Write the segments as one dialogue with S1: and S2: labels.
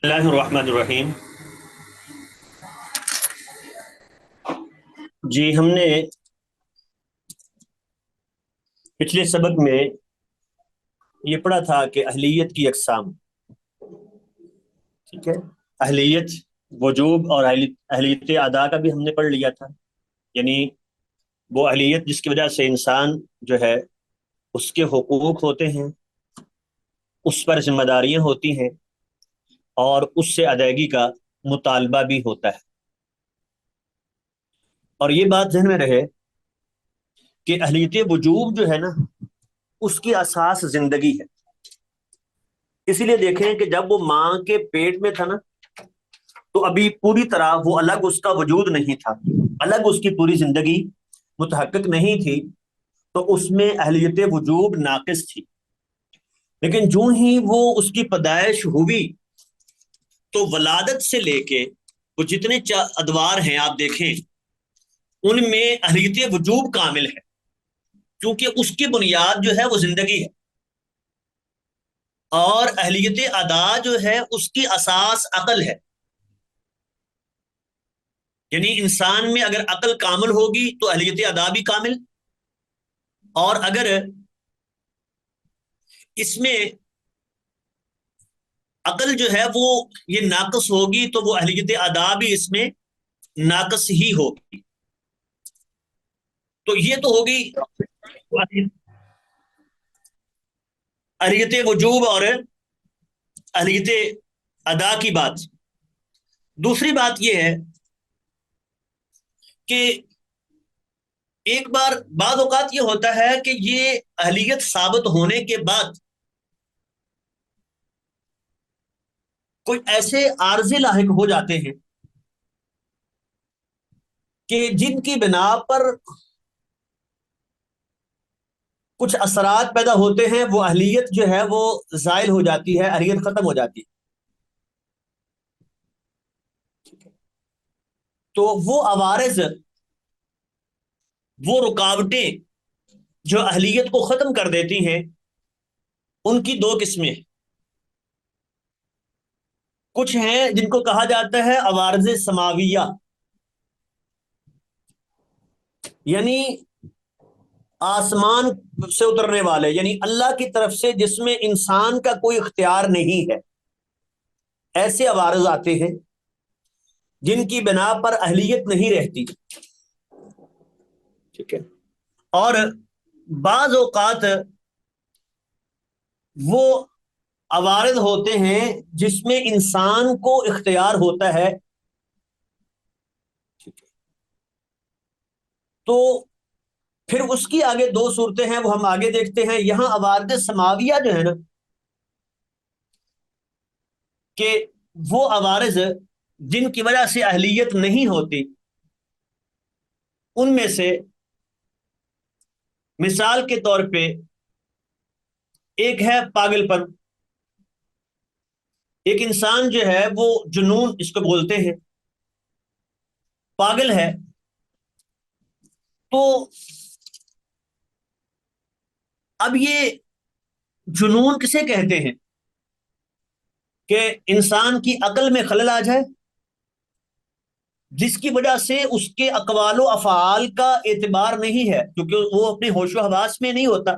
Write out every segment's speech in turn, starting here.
S1: اللہ الرحمن الرحیم. جی ہم نے پچھلے سبق میں یہ پڑھا تھا کہ اہلیت کی اقسام. ٹھیک ہے. اہلیت وجوب اور اہلیت ادا کا بھی ہم نے پڑھ لیا تھا. یعنی وہ اہلیت جس کی وجہ سے انسان جو ہے اس کے حقوق ہوتے ہیں، اس پر ذمہ داریاں ہوتی ہیں اور اس سے ادائیگی کا مطالبہ بھی ہوتا ہے. اور یہ بات ذہن میں رہے کہ اہلیت وجوب جو ہے نا اس کی اساس زندگی ہے. اسی لیے دیکھیں کہ جب وہ ماں کے پیٹ میں تھا نا تو ابھی پوری طرح وہ الگ اس کا وجود نہیں تھا، الگ اس کی پوری زندگی متحقق نہیں تھی، تو اس میں اہلیت وجوب ناقص تھی. لیکن جو ہی وہ اس کی پیدائش ہوئی تو ولادت سے لے کے وہ جتنے ادوار ہیں آپ دیکھیں ان میں اہلیت وجوب کامل ہے، کیونکہ اس کی بنیاد جو ہے وہ زندگی ہے، اور اہلیت ادا جو ہے اس کی اساس عقل ہے. یعنی انسان میں اگر عقل کامل ہوگی تو اہلیت ادا بھی کامل، اور اگر اس میں عقل جو ہے وہ یہ ناقص ہوگی تو وہ اہلیت ادا بھی اس میں ناقص ہی ہوگی. تو یہ تو ہوگی اہلیت وجوب اور اہلیت ادا کی بات. دوسری بات یہ ہے کہ ایک بار بعض اوقات یہ ہوتا ہے کہ یہ اہلیت ثابت ہونے کے بعد کوئی ایسے عارضے لاحق ہو جاتے ہیں کہ جن کی بنا پر کچھ اثرات پیدا ہوتے ہیں، وہ اہلیت جو ہے وہ زائل ہو جاتی ہے، اہلیت ختم ہو جاتی ہے. تو وہ عوارض، وہ رکاوٹیں جو اہلیت کو ختم کر دیتی ہیں ان کی دو قسمیں. کچھ ہیں جن کو کہا جاتا ہے عوارض سماویہ، یعنی آسمان سے اترنے والے، یعنی اللہ کی طرف سے جس میں انسان کا کوئی اختیار نہیں ہے. ایسے عوارض آتے ہیں جن کی بنا پر اہلیت نہیں رہتی. ٹھیک ہے. اور بعض اوقات وہ عوارض ہوتے ہیں جس میں انسان کو اختیار ہوتا ہے. تو پھر اس کی آگے دو صورتیں ہیں، وہ ہم آگے دیکھتے ہیں. یہاں عوارض سماویہ جو ہے نا، کہ وہ عوارض جن کی وجہ سے اہلیت نہیں ہوتی، ان میں سے مثال کے طور پہ ایک ہے پاگل پن. ایک انسان جو ہے وہ جنون اس کو بولتے ہیں، پاگل ہے. تو اب یہ جنون کسے کہتے ہیں کہ انسان کی عقل میں خلل آ جائے، جس کی وجہ سے اس کے اقوال و افعال کا اعتبار نہیں ہے، کیونکہ وہ اپنے ہوش و حواس میں نہیں ہوتا.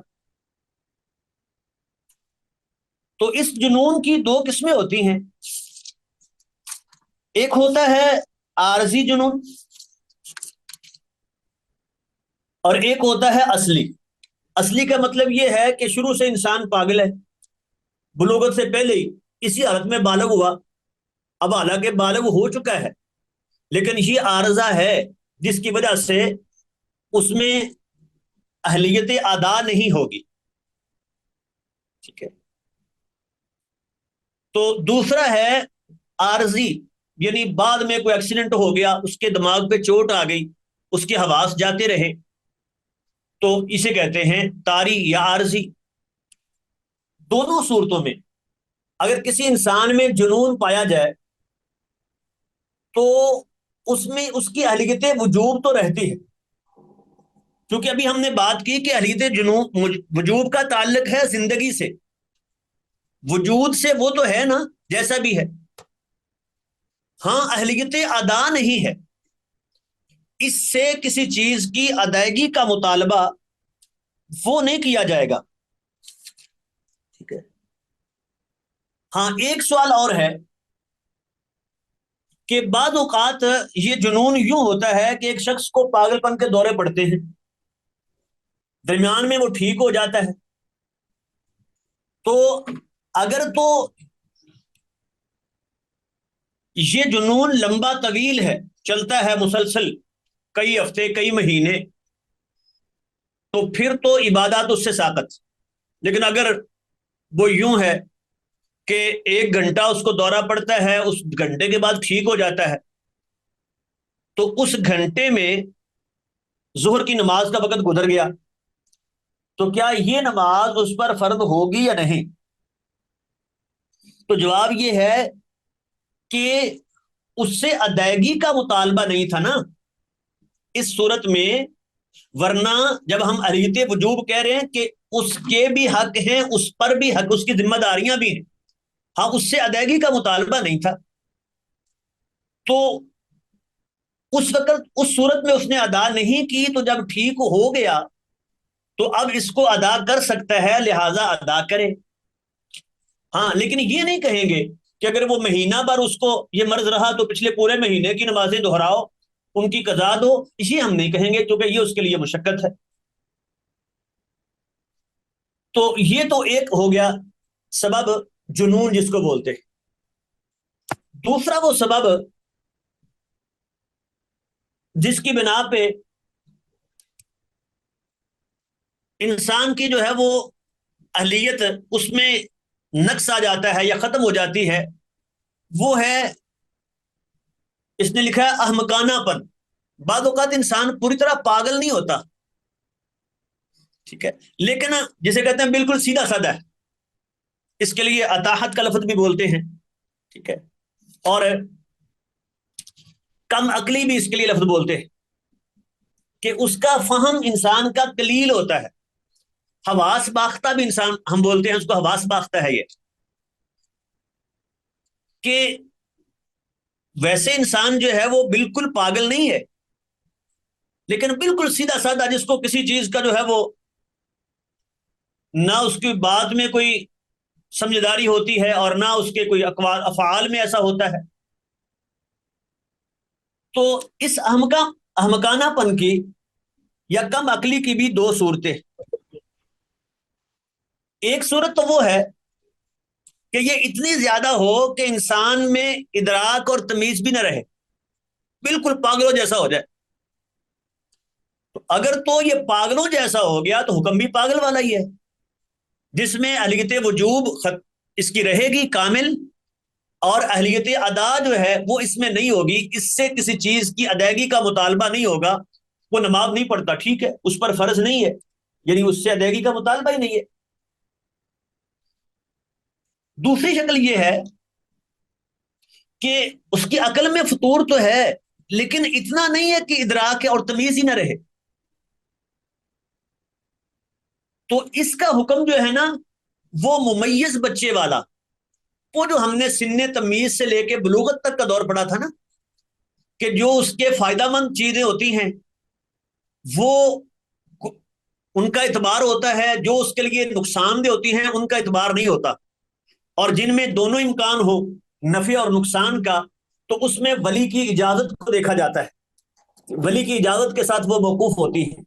S1: تو اس جنون کی دو قسمیں ہوتی ہیں. ایک ہوتا ہے عارضی جنون، اور ایک ہوتا ہے اصلی. اصلی کا مطلب یہ ہے کہ شروع سے انسان پاگل ہے، بلوغت سے پہلے ہی اسی حالت میں بالغ ہوا. اب حالانکہ بالغ ہو چکا ہے، لیکن یہ عارضہ ہے جس کی وجہ سے اس میں اہلیت ادا نہیں ہوگی. ٹھیک ہے. تو دوسرا ہے عارضی، یعنی بعد میں کوئی ایکسیڈنٹ ہو گیا، اس کے دماغ پہ چوٹ آ گئی، اس کے حواس جاتے رہے، تو اسے کہتے ہیں طاری یا عارضی. دونوں صورتوں میں اگر کسی انسان میں جنون پایا جائے تو اس میں اس کی اہلیت وجوب تو رہتی ہے، کیونکہ ابھی ہم نے بات کی کہ اہلیت جنون وجوب کا تعلق ہے زندگی سے. وجود سے وہ تو ہے نا جیسا بھی ہے، ہاں اہلیت ادا نہیں ہے، اس سے کسی چیز کی ادائیگی کا مطالبہ وہ نہیں کیا جائے گا، ٹھیک ہے۔ ہاں ایک سوال اور ہے کہ بعض اوقات یہ جنون یوں ہوتا ہے کہ ایک شخص کو پاگل پن کے دورے پڑتے ہیں، درمیان میں وہ ٹھیک ہو جاتا ہے، تو اگر تو یہ جنون لمبا طویل ہے، چلتا ہے مسلسل کئی ہفتے کئی مہینے، تو پھر تو عبادات اس سے ساقط۔ لیکن اگر وہ یوں ہے کہ ایک گھنٹہ اس کو دورہ پڑتا ہے، اس گھنٹے کے بعد ٹھیک ہو جاتا ہے، تو اس گھنٹے میں ظہر کی نماز کا وقت گزر گیا، تو کیا یہ نماز اس پر فرض ہوگی یا نہیں؟ تو جواب یہ ہے کہ اس سے ادائیگی کا مطالبہ نہیں تھا نا اس صورت میں، ورنہ جب ہم اہلیت وجوب کہہ رہے ہیں کہ اس کے بھی حق ہیں، اس پر بھی حق، اس کی ذمہ داریاں بھی ہیں، ہاں اس سے ادائیگی کا مطالبہ نہیں تھا، تو اس وقت اس صورت میں اس نے ادا نہیں کی، تو جب ٹھیک ہو گیا تو اب اس کو ادا کر سکتا ہے، لہذا ادا کرے۔ ہاں لیکن یہ نہیں کہیں گے کہ اگر وہ مہینہ بھر اس کو یہ مرض رہا تو پچھلے پورے مہینے کی نمازیں دہراؤ، ان کی قضا دو، یہ ہم نہیں کہیں گے کیونکہ یہ اس کے لیے مشقت ہے۔ تو یہ تو ایک ہو گیا سبب جنون جس کو بولتے ہیں۔ دوسرا وہ سبب جس کی بنا پہ انسان کی جو ہے وہ اہلیت اس میں نقص آ جاتا ہے یا ختم ہو جاتی ہے، وہ ہے، اس نے لکھا ہے احمقانہ پن۔ بعض اوقات انسان پوری طرح پاگل نہیں ہوتا، ٹھیک ہے، لیکن جسے کہتے ہیں بالکل سیدھا سادہ ہے، اس کے لیے اطاحت کا لفظ بھی بولتے ہیں، ٹھیک ہے، اور کم عقلی بھی اس کے لیے لفظ بولتے ہیں کہ اس کا فہم انسان کا قلیل ہوتا ہے۔ حواس باختہ بھی انسان ہم بولتے ہیں، اس کو حواس باختہ ہے، یہ کہ ویسے انسان جو ہے وہ بالکل پاگل نہیں ہے، لیکن بالکل سیدھا سادہ، جس کو کسی چیز کا جو ہے وہ نہ اس کی بات میں کوئی سمجھداری ہوتی ہے اور نہ اس کے کوئی اقوال افعال میں ایسا ہوتا ہے۔ تو اس احمقانہ پن کی یا کم عقلی کی بھی دو صورتیں، ایک صورت تو وہ ہے کہ یہ اتنی زیادہ ہو کہ انسان میں ادراک اور تمیز بھی نہ رہے، بالکل پاگلوں جیسا ہو جائے۔ تو اگر تو یہ پاگلوں جیسا ہو گیا تو حکم بھی پاگل والا ہی ہے، جس میں اہلیت وجوب اس کی رہے گی کامل، اور اہلیت ادا جو ہے وہ اس میں نہیں ہوگی، اس سے کسی چیز کی ادائیگی کا مطالبہ نہیں ہوگا۔ وہ نماز نہیں پڑھتا، ٹھیک ہے، اس پر فرض نہیں ہے، یعنی اس سے ادائیگی کا مطالبہ ہی نہیں ہے۔ دوسری شکل یہ ہے کہ اس کی عقل میں فطور تو ہے، لیکن اتنا نہیں ہے کہ ادراک اور تمیز ہی نہ رہے، تو اس کا حکم جو ہے نا وہ ممیز بچے والا، وہ جو ہم نے سن تمیز سے لے کے بلوغت تک کا دور پڑا تھا نا، کہ جو اس کے فائدہ مند چیزیں ہوتی ہیں وہ ان کا اعتبار ہوتا ہے، جو اس کے لیے نقصان دہ ہوتی ہیں ان کا اعتبار نہیں ہوتا، اور جن میں دونوں امکان ہو، نفع اور نقصان کا، تو اس میں ولی کی اجازت کو دیکھا جاتا ہے، ولی کی اجازت کے ساتھ وہ موقوف ہوتی ہے،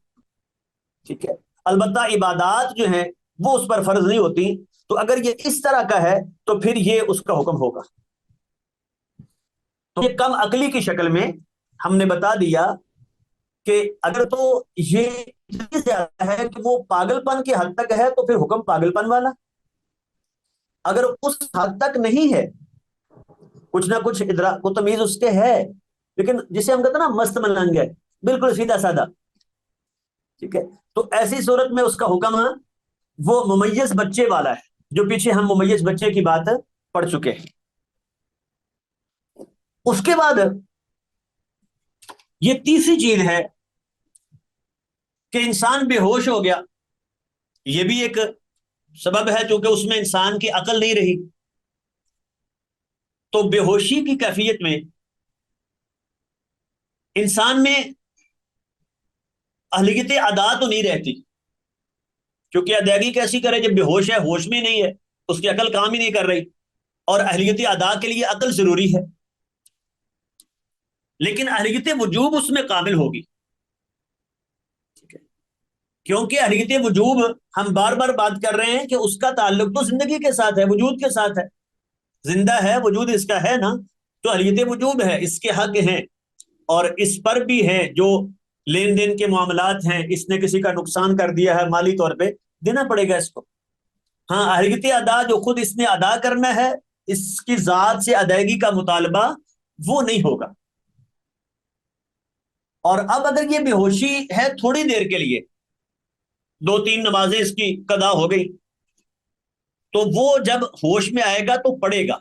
S1: ٹھیک ہے۔ البتہ عبادات جو ہیں وہ اس پر فرض نہیں ہوتی، تو اگر یہ اس طرح کا ہے تو پھر یہ اس کا حکم ہوگا۔ تو یہ کم عقلی کی شکل میں ہم نے بتا دیا کہ اگر تو یہ اتنی زیادہ ہے کہ وہ پاگل پن کی حد تک ہے تو پھر حکم پاگل پن والا، اگر اس حد تک نہیں ہے، کچھ نہ کچھ ادراک و تمیز اس کے ہے، لیکن جسے ہم کہتے ہیں نا مست ملنگ ہے، بالکل سیدھا سادہ، ٹھیک ہے، تو ایسی صورت میں اس کا حکم ہے وہ ممیز بچے والا ہے، جو پیچھے ہم ممیز بچے کی بات پڑھ چکے ہیں۔ اس کے بعد یہ تیسری چیز ہے کہ انسان بے ہوش ہو گیا، یہ بھی ایک سبب ہے، چونکہ اس میں انسان کی عقل نہیں رہی، تو بے ہوشی کی کیفیت میں انسان میں اہلیت ادا تو نہیں رہتی، کیونکہ ادائیگی کیسی کرے جب بے ہوش ہے، ہوش میں نہیں ہے، اس کی عقل کام ہی نہیں کر رہی، اور اہلیت ادا کے لیے عقل ضروری ہے، لیکن اہلیت وجوب اس میں قابل ہوگی، کیونکہ اہلیت وجوب ہم بار بار بات کر رہے ہیں کہ اس کا تعلق تو زندگی کے ساتھ ہے، وجود کے ساتھ ہے، زندہ ہے، وجود اس کا ہے نا، تو اہلیت وجوب ہے، اس کے حق ہیں، اور اس پر بھی ہیں جو لین دین کے معاملات ہیں، اس نے کسی کا نقصان کر دیا ہے مالی طور پہ، دینا پڑے گا اس کو۔ ہاں، اہلیت ادا جو خود اس نے ادا کرنا ہے، اس کی ذات سے ادائیگی کا مطالبہ وہ نہیں ہوگا۔ اور اب اگر یہ بے ہوشی ہے تھوڑی دیر کے لیے، 2-3 نمازیں اس کی قضا ہو گئی، تو وہ جب ہوش میں آئے گا تو پڑھے گا،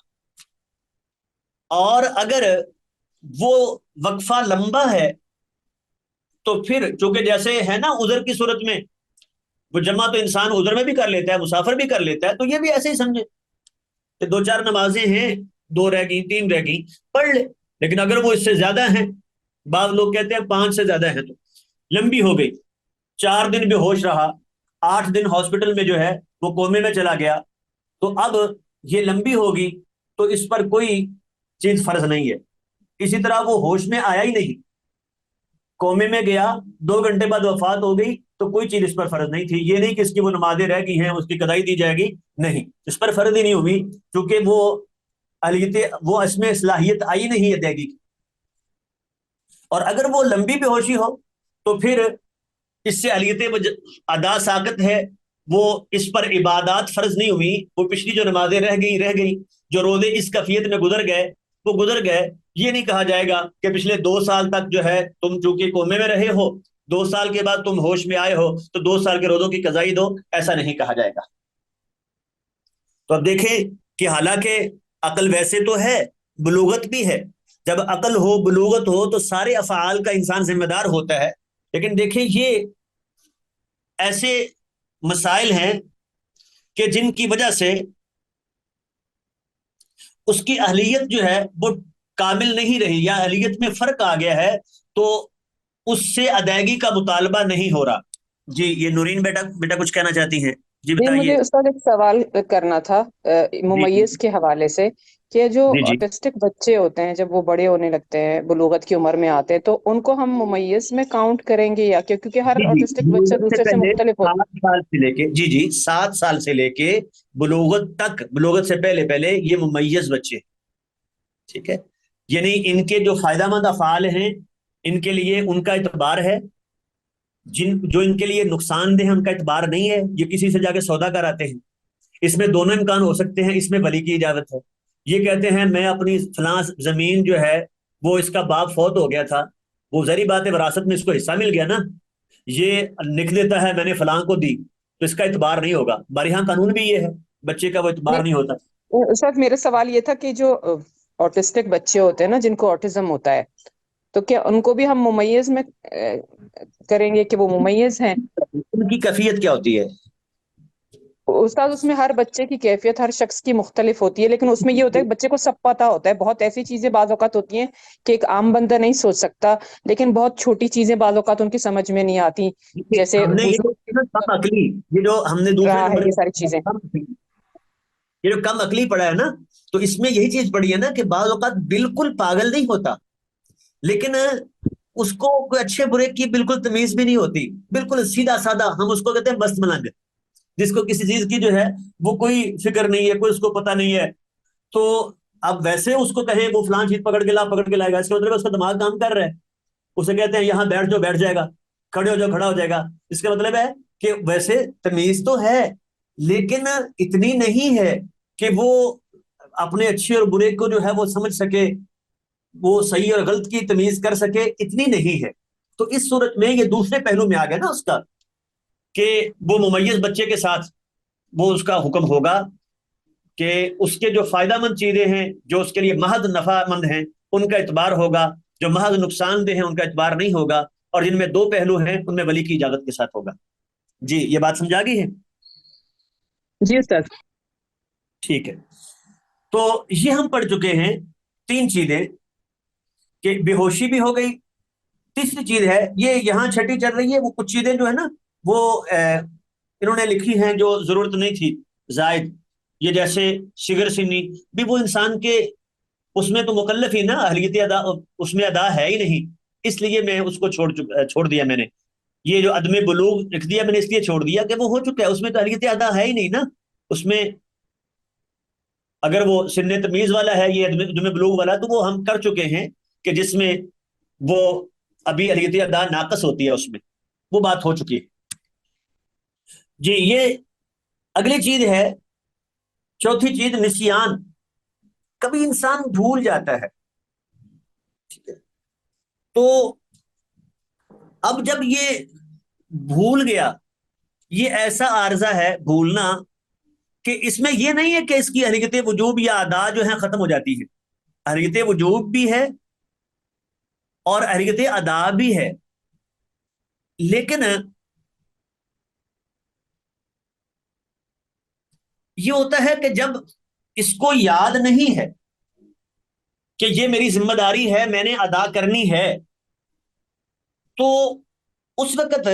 S1: اور اگر وہ وقفہ لمبا ہے تو پھر چونکہ جیسے ہے نا عذر کی صورت میں، وہ جمع تو انسان عذر میں بھی کر لیتا ہے، مسافر بھی کر لیتا ہے، تو یہ بھی ایسے ہی سمجھے کہ 2-4 نمازیں ہیں، 2 رہ گئی، 3 رہ گئی، پڑھ لے۔ لیکن اگر وہ اس سے زیادہ ہیں، بعض لوگ کہتے ہیں 5 سے زیادہ ہیں، تو لمبی ہو گئی، 4 دن بے ہوش رہا، 8 دن ہاسپٹل میں جو ہے وہ کومے میں چلا گیا، تو اب یہ لمبی ہوگی، تو اس پر کوئی چیز فرض نہیں ہے۔ اسی طرح وہ ہوش میں آیا ہی نہیں، کومے میں گیا، 2 گھنٹے بعد وفات ہو گئی، تو کوئی چیز اس پر فرض نہیں تھی۔ یہ نہیں کہ اس کی وہ نمازیں رہ گئی ہیں، اس کی قضائی دی جائے گی، نہیں، اس پر فرض ہی نہیں ہوئی، کیونکہ وہ اہلیت، وہ اس میں صلاحیت آئی نہیں ادائیگی کی۔ اور اگر وہ لمبی بے ہوشی ہو تو پھر اس سے اہلیت ادا ساقط ہے، وہ اس پر عبادات فرض نہیں ہوئی، وہ پچھلی جو نمازیں رہ گئی، جو روزے اس کیفیت میں گزر گئے وہ گزر گئے۔ یہ نہیں کہا جائے گا کہ پچھلے 2 سال تک جو ہے تم چونکہ کومے میں رہے ہو، 2 سال کے بعد تم ہوش میں آئے ہو تو 2 سال کے روزوں کی قضائی دو، ایسا نہیں کہا جائے گا۔ تو اب دیکھیں کہ حالانکہ عقل ویسے تو ہے، بلوغت بھی ہے، جب عقل ہو، بلوغت ہو، تو سارے افعال کا انسان ذمہ دار ہوتا ہے، لیکن دیکھیں یہ ایسے مسائل ہیں کہ جن کی وجہ سے اس کی اہلیت جو ہے وہ کامل نہیں رہی، یا اہلیت میں فرق آ گیا ہے، تو اس سے ادائیگی کا مطالبہ نہیں ہو رہا۔ جی، یہ نورین بیٹا کچھ کہنا چاہتی ہیں، جی
S2: جی،
S1: بتائیے۔
S2: مجھے استاد ایک سوال کرنا تھا
S1: جی
S2: ممیز کے حوالے سے، کہ جو
S1: جی جی
S2: آٹسٹک بچے ہوتے ہیں جب وہ بڑے ہونے لگتے ہیں، بلوغت کی عمر میں آتے ہیں، تو ان کو ہم ممیز میں کاؤنٹ کریں گے یا کیا؟ کیونکہ ہر
S1: جی جی
S2: آٹسٹک بچہ
S1: بلوغت سے
S2: دوسرے سے
S1: پہلے
S2: مختلف ہوتا
S1: 7 سال سے لے کے، جی جی 7 سال سے لے کے بلوغت تک، بلوغت سے پہلے یہ ممیز بچے، ٹھیک ہے، یعنی ان کے جو فائدہ مند افعال ہیں، ان کے لیے ان کا اعتبار ہے، جو ان کے لیے نقصان دہ ہیں ان کا اعتبار نہیں ہے، یہ کسی سے جا کے سودا کراتے ہیں، اس میں دونوں امکان ہو سکتے ہیں، اس میں ولی کی اجازت ہے، یہ کہتے ہیں میں اپنی فلاں زمین جو ہے وہ اس کا باپ فوت ہو گیا تھا، وہ ظاہری بات ہے وراثت میں اس کو حصہ مل گیا نا، یہ لکھ دیتا ہے میں نے فلاں کو دی، تو اس کا اعتبار نہیں ہوگا، ہمارے یہاں قانون بھی یہ ہے، بچے کا وہ اعتبار نہیں ہوتا۔
S2: ہے؟ استاد میرا سوال یہ تھا کہ جو آٹسٹک بچے ہوتے ہیں نا، جن کو آٹزم ہوتا ہے، تو کیا ان کو بھی ہم ممیز میں کریں گے کہ وہ ممیز ہیں؟
S1: ان کی کیفیت کیا ہوتی ہے؟
S2: استاد اس میں ہر بچے کی کیفیت ہر شخص کی مختلف ہوتی ہے، لیکن اس میں یہ ہوتا ہے کہ بچے کو سب پتہ ہوتا ہے، بہت ایسی چیزیں بعض اوقات ہوتی ہیں کہ ایک عام بندہ نہیں سوچ سکتا، لیکن بہت چھوٹی چیزیں بعض اوقات ان کی سمجھ میں نہیں آتی، جیسے
S1: ہم نے یہ جو کم عقلی، یہ جو ہم نے دوسرے
S2: رہا ہے
S1: نمبر
S2: یہ
S1: میں
S2: ساری چیزیں۔
S1: کم عقلی، یہ جو کم عقلی پڑا ہے نا، تو اس میں یہی چیز پڑی ہے نا کہ بعض اوقات بالکل پاگل نہیں ہوتا، لیکن اس کو کوئی اچھے برے کی بالکل تمیز بھی نہیں ہوتی، بالکل سیدھا سادہ، ہم اس کو کہتے ہیں بست ملنگ، جس کو کسی چیز کی جو ہے وہ کوئی فکر نہیں ہے، کوئی اس کو پتہ نہیں ہے، تو اب ویسے اس کو کہیں وہ فلان چیز پکڑ کے لائے گا، اس کا مطلب اس کا دماغ کام کر رہا ہے، اسے کہتے ہیں یہاں بیٹھ جاؤ بیٹھ جائے گا، کھڑے ہو جاؤ کھڑا ہو جائے گا، اس کا مطلب ہے کہ ویسے تمیز تو ہے، لیکن اتنی نہیں ہے کہ وہ اپنے اچھے اور برے کو جو ہے وہ سمجھ سکے، وہ صحیح اور غلط کی تمیز کر سکے، اتنی نہیں ہے۔ تو اس صورت میں یہ دوسرے پہلو میں آ گیا نا اس کا، کہ وہ ممیز بچے کے ساتھ وہ اس کا حکم ہوگا کہ اس کے جو فائدہ مند چیزیں ہیں، جو اس کے لیے محض نفع مند ہیں، ان کا اعتبار ہوگا، جو محض نقصان دہ ہیں ان کا اعتبار نہیں ہوگا، اور جن میں 2 پہلو ہیں ان میں ولی کی اجازت کے ساتھ ہوگا۔ جی، یہ بات سمجھا گئی ہے؟
S2: جی استاد۔
S1: ٹھیک ہے، تو یہ ہم پڑھ چکے ہیں 3 چیزیں، کہ بے ہوشی بھی ہو گئی، تیسری چیز ہے یہ یہاں چھٹی چل رہی ہے، وہ کچھ چیزیں جو ہے نا وہ انہوں نے لکھی ہیں جو ضرورت نہیں تھی زائد، یہ جیسے شگر سنی بھی وہ انسان کے اس میں تو مکلف ہی نا، اہلیت ادا اس میں ادا ہے ہی نہیں، اس لیے میں اس کو چھوڑ دیا میں نے، یہ جو عدم بلوغ لکھ دیا میں نے اس لیے چھوڑ دیا کہ وہ ہو چکا ہے، اس میں تو اہلیت ادا ہے ہی نہیں نا، اس میں اگر وہ سن تمیز والا ہے یہ عدم بلوغ والا تو وہ ہم کر چکے ہیں کہ جس میں وہ ابھی اہلیت ادا ناقص ہوتی ہے اس میں، وہ بات ہو چکی ہے جی۔ یہ اگلی چیز ہے، چوتھی چیز نسیان، کبھی انسان بھول جاتا ہے، ٹھیک ہے؟ تو اب جب یہ بھول گیا، یہ ایسا عارضہ ہے بھولنا کہ اس میں یہ نہیں ہے کہ اس کی حرکت وجوب یا ادا جو ہیں ختم ہو جاتی ہے، حرکت وجوب بھی ہے اور حرکت ادا بھی ہے، لیکن یہ ہوتا ہے کہ جب اس کو یاد نہیں ہے کہ یہ میری ذمہ داری ہے میں نے ادا کرنی ہے، تو اس وقت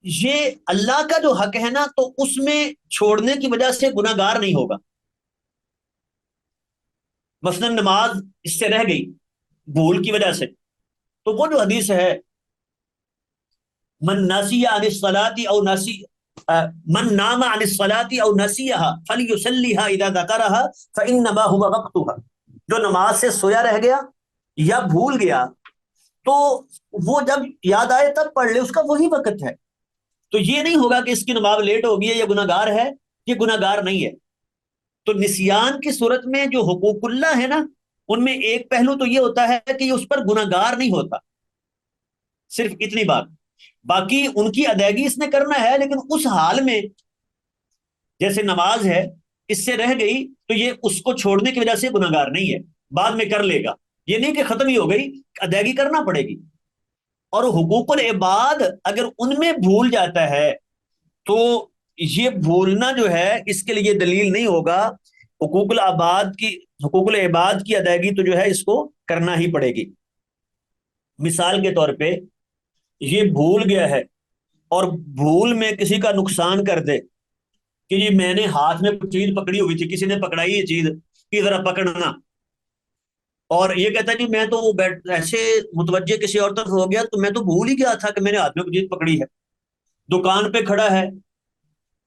S1: یہ اللہ کا جو حق ہے نا تو اس میں چھوڑنے کی وجہ سے گناہ گار نہیں ہوگا۔ مثلا نماز اس سے رہ گئی بھول کی وجہ سے، تو وہ جو حدیث ہے من ناسی عن الصلاۃ او ناسی من نام عن الصلاۃ او نسیها فلیصلیها اذا ذکرها فانما هو وقتها، جو نماز سے سویا رہ گیا یا بھول گیا تو وہ جب یاد آئے تب پڑھ لے، اس کا وہی وقت ہے، تو یہ نہیں ہوگا کہ اس کی نماز لیٹ ہو گئی ہے یا گناہ گار ہے، یہ گناہ گار نہیں ہے۔ تو نسیان کی صورت میں جو حقوق اللہ ہے نا ان میں ایک پہلو تو یہ ہوتا ہے کہ یہ اس پر گناہ گار نہیں ہوتا، صرف اتنی بات، باقی ان کی ادائیگی اس نے کرنا ہے، لیکن اس حال میں جیسے نماز ہے اس سے رہ گئی تو یہ اس کو چھوڑنے کی وجہ سے گناہ گار نہیں ہے، بعد میں کر لے گا، یہ نہیں کہ ختم ہی ہو گئی، ادائیگی کرنا پڑے گی۔ اور حقوق العباد اگر ان میں بھول جاتا ہے تو یہ بھولنا جو ہے اس کے لیے دلیل نہیں ہوگا، حقوق العباد کی ادائیگی تو جو ہے اس کو کرنا ہی پڑے گی۔ مثال کے طور پہ یہ بھول گیا ہے اور بھول میں کسی کا نقصان کر دے کہ جی میں نے ہاتھ میں کچھ چیز پکڑی ہوئی تھی، کسی نے پکڑائی یہ چیز کہ ذرا پکڑنا، اور یہ کہتا ہے جی میں تو وہ ایسے متوجہ کسی اور طرف ہو گیا تو میں تو بھول ہی گیا تھا کہ میں نے ہاتھ میں کچھ چیز پکڑی ہے، دکان پہ کھڑا ہے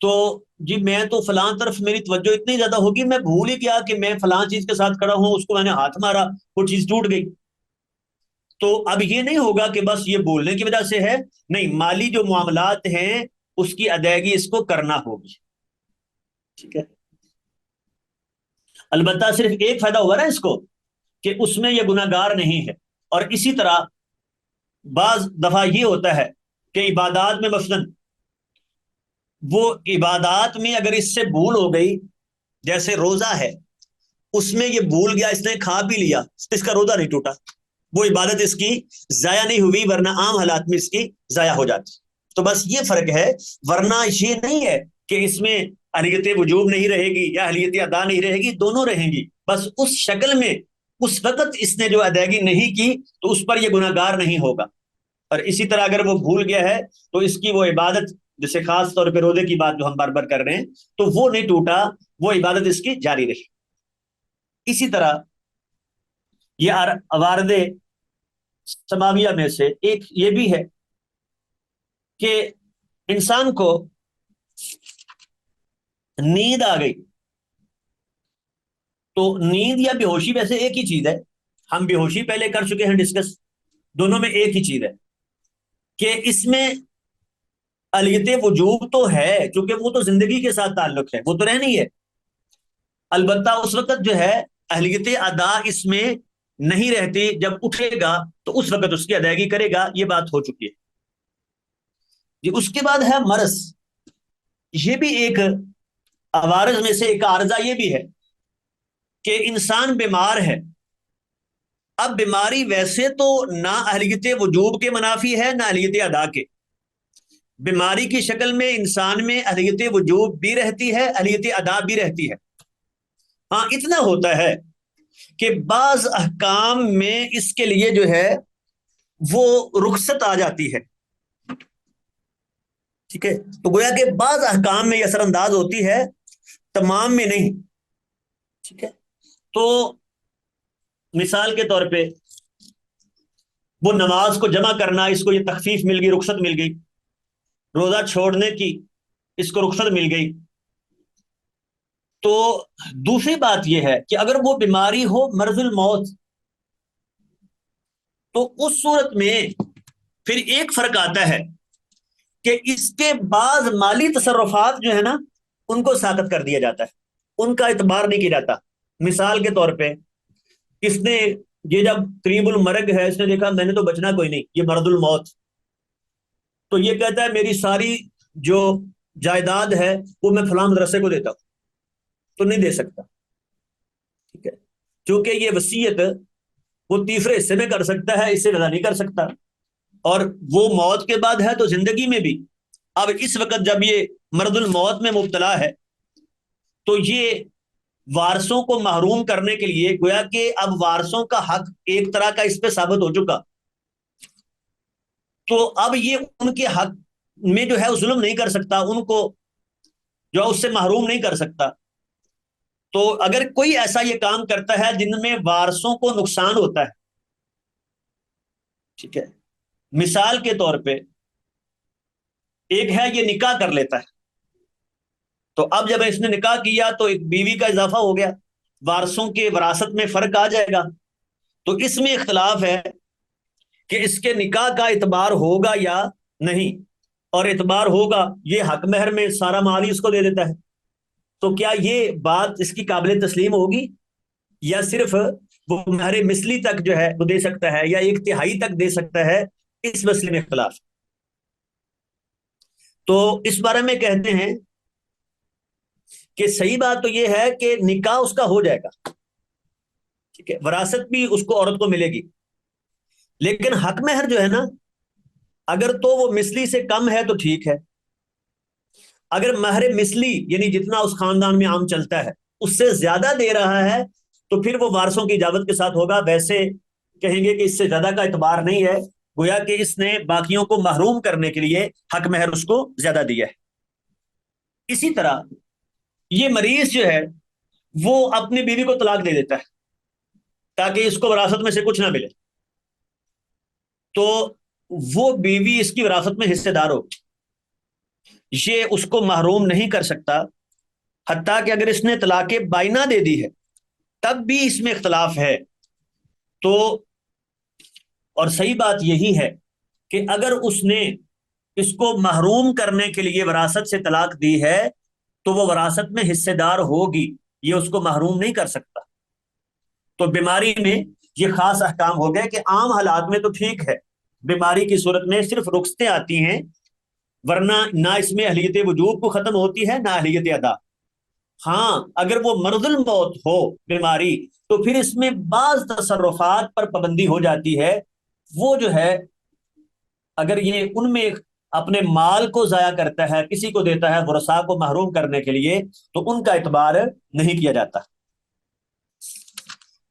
S1: تو جی میں تو فلاں طرف میری توجہ اتنی زیادہ ہوگی میں بھول ہی گیا کہ میں فلاں چیز کے ساتھ کھڑا ہوں، اس کو میں نے ہاتھ مارا، وہ چیز ٹوٹ گئی۔ تو اب یہ نہیں ہوگا کہ بس یہ بولنے کی وجہ سے ہے، نہیں، مالی جو معاملات ہیں اس کی ادائیگی اس کو کرنا ہوگی، ٹھیک ہے؟ البتہ صرف ایک فائدہ ہوگا نا اس کو کہ اس میں یہ گناہ گار نہیں ہے۔ اور اسی طرح بعض دفعہ یہ ہوتا ہے کہ عبادات میں مثلاً وہ عبادات میں اگر اس سے بھول ہو گئی، جیسے روزہ ہے اس میں یہ بھول گیا، اس نے کھا بھی لیا، اس کا روزہ نہیں ٹوٹا، وہ عبادت اس کی ضائع نہیں ہوئی، ورنہ عام حالات میں اس کی ضائع ہو جاتی۔ تو بس یہ فرق ہے، ورنہ یہ نہیں ہے کہ اس میں اہلیت وجوب نہیں رہے گی یا اہلیت ادا نہیں رہے گی، دونوں رہیں گی، بس اس شکل میں اس وقت اس نے جو ادائیگی نہیں کی تو اس پر یہ گناہ گار نہیں ہوگا۔ اور اسی طرح اگر وہ بھول گیا ہے تو اس کی وہ عبادت، جیسے خاص طور پہ روزے کی بات جو ہم بار بار کر رہے ہیں، تو وہ نہیں ٹوٹا، وہ عبادت اس کی جاری رہی۔ اسی طرح یہ عوارض سماویہ میں سے ایک یہ بھی ہے کہ انسان کو نیند آ گئی، تو نیند یا بے ہوشی ویسے ایک ہی چیز ہے، ہم بے ہوشی پہلے کر چکے ہیں ڈسکس، دونوں میں ایک ہی چیز ہے کہ اس میں اہلیت وجوب تو ہے کیونکہ وہ تو زندگی کے ساتھ تعلق ہے، وہ تو رہنی ہے، البتہ اس وقت جو ہے اہلیت ادا اس میں نہیں رہتی، جب اٹھے گا تو اس وقت اس کی ادائیگی کرے گا، یہ بات ہو چکی ہے جی۔ اس کے بعد ہے مرض، یہ بھی ایک عوارض میں سے ایک عارضہ یہ بھی ہے کہ انسان بیمار ہے، اب بیماری ویسے تو نہ اہلیت وجوب کے منافی ہے نہ اہلیت ادا کے، بیماری کی شکل میں انسان میں اہلیت وجوب بھی رہتی ہے، اہلیت ادا بھی رہتی ہے، ہاں اتنا ہوتا ہے کہ بعض احکام میں اس کے لیے جو ہے وہ رخصت آ جاتی ہے، ٹھیک ہے، تو گویا کہ بعض احکام میں یہ اثر انداز ہوتی ہے، تمام میں نہیں، ٹھیک ہے۔ تو مثال کے طور پہ وہ نماز کو جمع کرنا، اس کو یہ تخفیف مل گئی، رخصت مل گئی، روزہ چھوڑنے کی اس کو رخصت مل گئی۔ تو دوسری بات یہ ہے کہ اگر وہ بیماری ہو مرض الموت، تو اس صورت میں پھر ایک فرق آتا ہے کہ اس کے بعض مالی تصرفات جو ہے نا ان کو ساقط کر دیا جاتا ہے، ان کا اعتبار نہیں کیا جاتا۔ مثال کے طور پہ اس نے یہ جب قریب المرگ ہے، اس نے دیکھا میں نے تو بچنا کوئی نہیں، یہ مرض الموت، تو یہ کہتا ہے میری ساری جو جائیداد ہے وہ میں فلاں مدرسے کو دیتا ہوں، تو نہیں دے سکتا، ٹھیک ہے، کیونکہ یہ وصیت وہ تیسرے حصے میں کر سکتا ہے، اس سے زیادہ نہیں کر سکتا۔ اور وہ موت کے بعد ہے تو زندگی میں بھی، اب اس وقت جب یہ مرض الموت میں مبتلا ہے تو یہ وارثوں کو محروم کرنے کے لیے گویا کہ اب وارثوں کا حق ایک طرح کا اس پہ ثابت ہو چکا، تو اب یہ ان کے حق میں جو ہے ظلم نہیں کر سکتا، ان کو جو ہے اس سے محروم نہیں کر سکتا۔ تو اگر کوئی ایسا یہ کام کرتا ہے جن میں وارثوں کو نقصان ہوتا ہے، ٹھیک ہے، مثال کے طور پہ ایک ہے یہ نکاح کر لیتا ہے، تو اب جب اس نے نکاح کیا تو ایک بیوی کا اضافہ ہو گیا، وارثوں کے وراثت میں فرق آ جائے گا، تو اس میں اختلاف ہے کہ اس کے نکاح کا اعتبار ہوگا یا نہیں، اور اعتبار ہوگا یہ حق مہر میں سارا مال ہی اس کو دے دیتا ہے، تو کیا یہ بات اس کی قابل تسلیم ہوگی، یا صرف وہ مہر مثلی تک جو ہے وہ دے سکتا ہے یا ایک تہائی تک دے سکتا ہے، اس مسئلے میں اختلاف۔ تو اس بارے میں کہتے ہیں کہ صحیح بات تو یہ ہے کہ نکاح اس کا ہو جائے گا، ٹھیک ہے، وراثت بھی اس کو عورت کو ملے گی، لیکن حق مہر جو ہے نا اگر تو وہ مثلی سے کم ہے تو ٹھیک ہے، اگر مہر مثلی یعنی جتنا اس خاندان میں عام چلتا ہے اس سے زیادہ دے رہا ہے تو پھر وہ وارثوں کی اجازت کے ساتھ ہوگا، ویسے کہیں گے کہ اس سے زیادہ کا اعتبار نہیں ہے، گویا کہ اس نے باقیوں کو محروم کرنے کے لیے حق مہر اس کو زیادہ دیا ہے۔ اسی طرح یہ مریض جو ہے وہ اپنی بیوی کو طلاق دے دیتا ہے تاکہ اس کو وراثت میں سے کچھ نہ ملے، تو وہ بیوی اس کی وراثت میں حصے دار ہو، یہ اس کو محروم نہیں کر سکتا، حتیٰ کہ اگر اس نے طلاق بائنہ دے دی ہے تب بھی اس میں اختلاف ہے۔ تو اور صحیح بات یہی ہے کہ اگر اس نے اس کو محروم کرنے کے لیے وراثت سے طلاق دی ہے تو وہ وراثت میں حصے دار ہوگی، یہ اس کو محروم نہیں کر سکتا۔ تو بیماری میں یہ خاص احکام ہو گئے کہ عام حالات میں تو ٹھیک ہے، بیماری کی صورت میں صرف رخصتیں آتی ہیں، ورنہ نہ اس میں اہلیت وجوب کو ختم ہوتی ہے نہ اہلیت ادا۔ ہاں اگر وہ مرض الموت ہو بیماری تو پھر اس میں بعض تصرفات پر پابندی ہو جاتی ہے، وہ جو ہے اگر یہ ان میں اپنے مال کو ضائع کرتا ہے، کسی کو دیتا ہے ورثاء کو محروم کرنے کے لیے، تو ان کا اعتبار نہیں کیا جاتا۔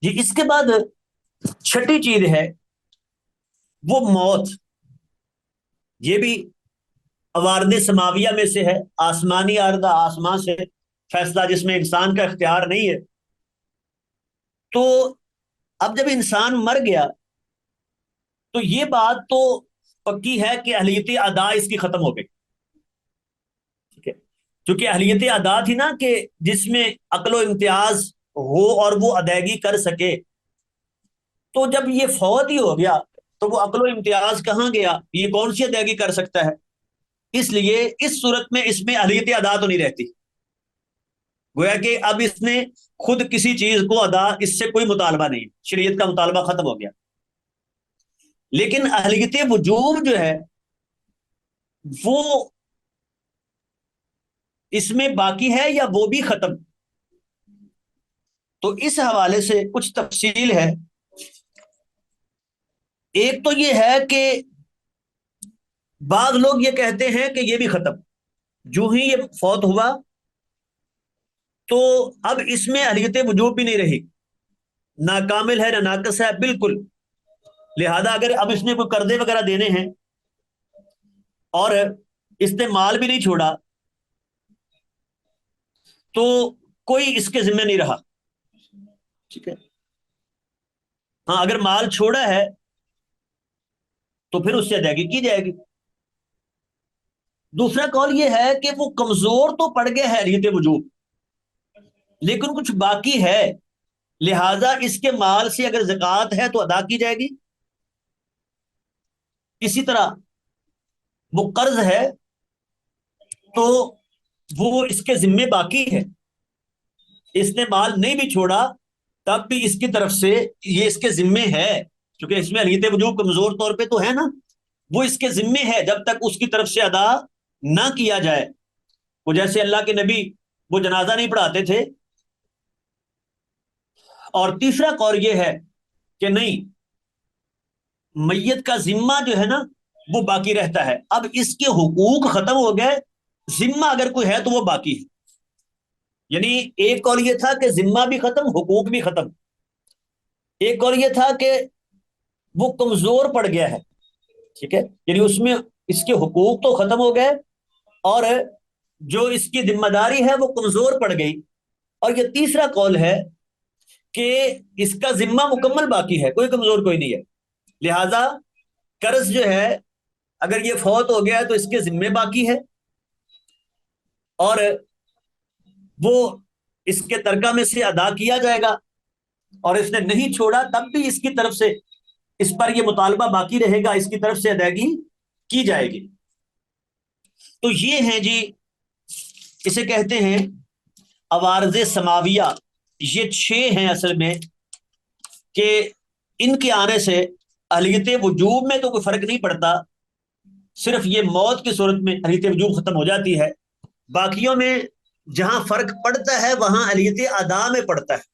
S1: جی اس کے بعد چھٹی چیز ہے وہ موت، یہ بھی عوارض سماویہ میں سے ہے، آسمانی عارضہ، آسمان سے فیصلہ جس میں انسان کا اختیار نہیں ہے۔ تو اب جب انسان مر گیا تو یہ بات تو پکی ہے کہ اہلیت ادا اس کی ختم ہو گئی، ٹھیک ہے، کیونکہ اہلیت ادا تھی نا کہ جس میں عقل و امتیاز ہو اور وہ ادائیگی کر سکے، تو جب یہ فوت ہی ہو گیا تو وہ عقل و امتیاز کہاں گیا، یہ کون سی ادائیگی کر سکتا ہے؟ اس لیے اس صورت میں اس میں اہلیت ادا تو نہیں رہتی، گویا کہ اب اس نے خود کسی چیز کو ادا، اس سے کوئی مطالبہ نہیں، شریعت کا مطالبہ ختم ہو گیا۔ لیکن اہلیت وجوب جو ہے وہ اس میں باقی ہے یا وہ بھی ختم؟ تو اس حوالے سے کچھ تفصیل ہے۔ ایک تو یہ ہے کہ بعض لوگ یہ کہتے ہیں کہ یہ بھی ختم، جو ہی یہ فوت ہوا تو اب اس میں اہلیت وجوب بھی نہیں رہی، ناکامل ہے نہ ناقص ہے، بالکل. لہذا اگر اب اس نے کوئی قرضے وغیرہ دینے ہیں اور اس نے مال بھی نہیں چھوڑا تو کوئی اس کے ذمہ نہیں رہا. ٹھیک ہے. ہاں اگر مال چھوڑا ہے تو پھر اس سے ادائیگی کی جائے گی. دوسرا قول یہ ہے کہ وہ کمزور تو پڑ گیا ہے اہلیت وجوب، لیکن کچھ باقی ہے، لہذا اس کے مال سے اگر زکوٰۃ ہے تو ادا کی جائے گی. اسی طرح وہ قرض ہے تو وہ اس کے ذمے باقی ہے، اس نے مال نہیں بھی چھوڑا تب بھی اس کی طرف سے یہ اس کے ذمے ہے، کیونکہ اس میں اہلیت وجوب کمزور طور پہ تو ہے نا، وہ اس کے ذمے ہے جب تک اس کی طرف سے ادا نہ کیا جائے. وہ جیسے اللہ کے نبی وہ جنازہ نہیں پڑھاتے تھے. اور تیسرا قول یہ ہے کہ نہیں، میت کا ذمہ جو ہے نا وہ باقی رہتا ہے. اب اس کے حقوق ختم ہو گئے، ذمہ اگر کوئی ہے تو وہ باقی ہے. یعنی ایک قول یہ تھا کہ ذمہ بھی ختم، حقوق بھی ختم. ایک قول یہ تھا کہ وہ کمزور پڑ گیا ہے. ٹھیک ہے، یعنی اس میں اس کے حقوق تو ختم ہو گئے اور جو اس کی ذمہ داری ہے وہ کمزور پڑ گئی. اور یہ تیسرا قول ہے کہ اس کا ذمہ مکمل باقی ہے، کوئی کمزور کوئی نہیں ہے. لہذا قرض جو ہے اگر یہ فوت ہو گیا تو اس کے ذمے باقی ہے، اور وہ اس کے ترکہ میں سے ادا کیا جائے گا، اور اس نے نہیں چھوڑا تب بھی اس کی طرف سے اس پر یہ مطالبہ باقی رہے گا، اس کی طرف سے ادائیگی کی جائے گی. تو یہ ہیں جی، اسے کہتے ہیں عوارض سماویہ. یہ 6 ہیں اصل میں، کہ ان کے آنے سے اہلیت وجوب میں تو کوئی فرق نہیں پڑتا، صرف یہ موت کی صورت میں اہلیت وجوب ختم ہو جاتی ہے. باقیوں میں جہاں فرق پڑتا ہے وہاں اہلیت ادا میں پڑتا ہے،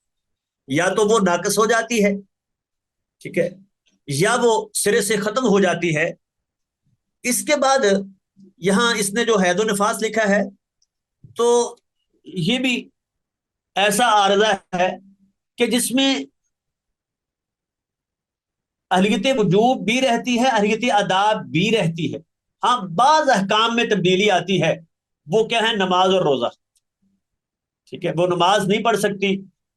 S1: یا تو وہ ناقص ہو جاتی ہے، ٹھیک ہے، یا وہ سرے سے ختم ہو جاتی ہے. اس کے بعد یہاں اس نے جو حید و نفاس لکھا ہے تو یہ بھی ایسا عارضہ ہے کہ جس میں اہلیت وجوب بھی رہتی ہے، اہلیت ادا بھی رہتی ہے. ہاں بعض احکام میں تبدیلی آتی ہے، وہ کیا ہے؟ نماز اور روزہ. ٹھیک ہے، وہ نماز نہیں پڑھ سکتی،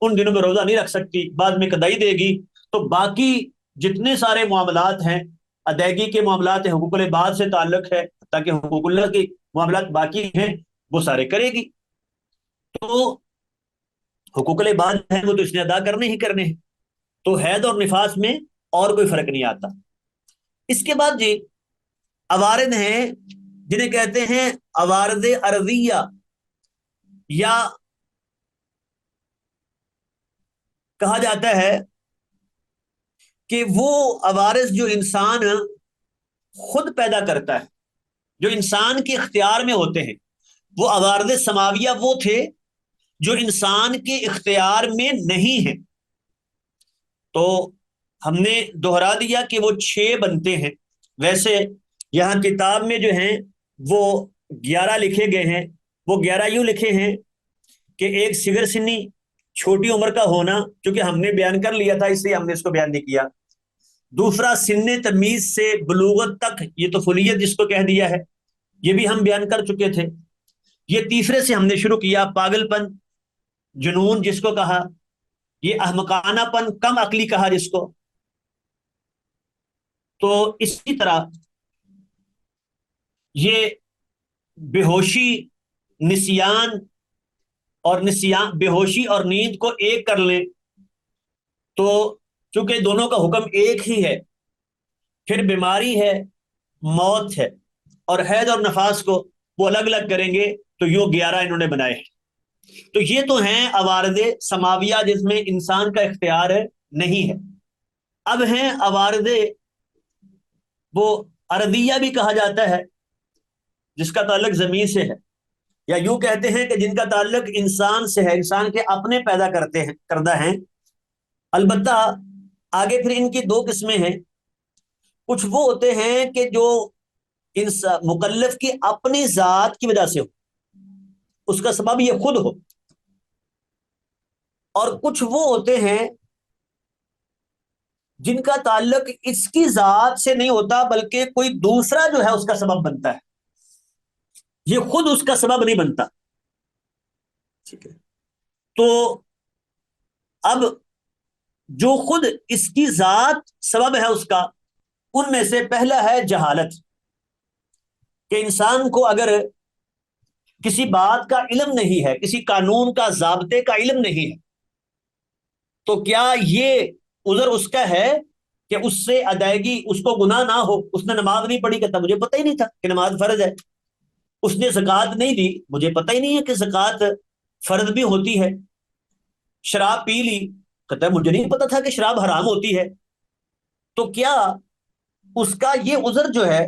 S1: ان دنوں میں روزہ نہیں رکھ سکتی، بعد میں قضائی دے گی. تو باقی جتنے سارے معاملات ہیں، ادائیگی کے معاملات ہیں، حقوق العباد سے تعلق ہے تاکہ حقوق اللہ کے معاملات باقی ہیں وہ سارے کرے گی. تو حقوق العباد ہیں وہ تو اس نے ادا کرنے ہی کرنے ہیں. تو حید اور نفاس میں اور کوئی فرق نہیں آتا. اس کے بعد جی عوارض ہیں جنہیں کہتے ہیں عوارض ارضیہ، یا کہا جاتا ہے کہ وہ عوارض جو انسان خود پیدا کرتا ہے، جو انسان کے اختیار میں ہوتے ہیں. وہ عوارض سماویہ وہ تھے جو انسان کے اختیار میں نہیں ہیں. تو ہم نے دوہرا دیا کہ وہ 6 بنتے ہیں. ویسے یہاں کتاب میں جو ہیں وہ 11 لکھے گئے ہیں. وہ 11 یوں لکھے ہیں کہ ایک صغر سنی، چھوٹی عمر کا ہونا، کیونکہ ہم نے بیان کر لیا تھا اس لیے ہم نے اس کو بیان نہیں کیا. دوسرا سن تمیز سے بلوغت تک، یہ تو فلیت جس کو کہہ دیا ہے، یہ بھی ہم بیان کر چکے تھے. یہ تیسرے سے ہم نے شروع کیا، پاگل پن، جنون جس کو کہا، یہ احمقانہ پن، کم عقلی کہا جس کو. تو اسی طرح یہ بے ہوشی، نسیان، اور نسیان، بے ہوشی اور نیند کو ایک کر لیں تو چونکہ دونوں کا حکم ایک ہی ہے، پھر بیماری ہے، موت ہے، اور حید اور نفاس کو وہ الگ الگ کریں گے تو یوں 11 انہوں نے بنائے ہیں. تو یہ تو ہیں عوارض سماویہ جس میں انسان کا اختیار نہیں ہے. اب ہیں عوارض وہ ارضیہ بھی کہا جاتا ہے، جس کا تعلق زمین سے ہے، یا یوں کہتے ہیں کہ جن کا تعلق انسان سے ہے، انسان کے اپنے پیدا کرتے ہیں، کردہ ہیں. البتہ آگے پھر ان کی 2 قسمیں ہیں. کچھ وہ ہوتے ہیں کہ جو مکلف کی اپنی ذات کی وجہ سے ہو، اس کا سبب یہ خود ہو، اور کچھ وہ ہوتے ہیں جن کا تعلق اس کی ذات سے نہیں ہوتا بلکہ کوئی دوسرا جو ہے اس کا سبب بنتا ہے، یہ خود اس کا سبب نہیں بنتا. ٹھیک ہے. تو اب جو خود اس کی ذات سبب ہے اس کا، ان میں سے پہلا ہے جہالت، کہ انسان کو اگر کسی بات کا علم نہیں ہے، کسی قانون کا ضابطے کا علم نہیں ہے، تو کیا یہ عذر اس کا ہے کہ اس سے ادائیگی، اس کو گناہ نہ ہو؟ اس نے نماز نہیں پڑھی، کہتا مجھے پتہ ہی نہیں تھا کہ نماز فرض ہے. اس نے زکوٰۃ نہیں دی، مجھے پتہ ہی نہیں ہے کہ زکوٰۃ فرض بھی ہوتی ہے. شراب پی لی، کہتا ہے مجھے نہیں پتا تھا کہ شراب حرام ہوتی ہے. تو کیا اس کا یہ عذر جو ہے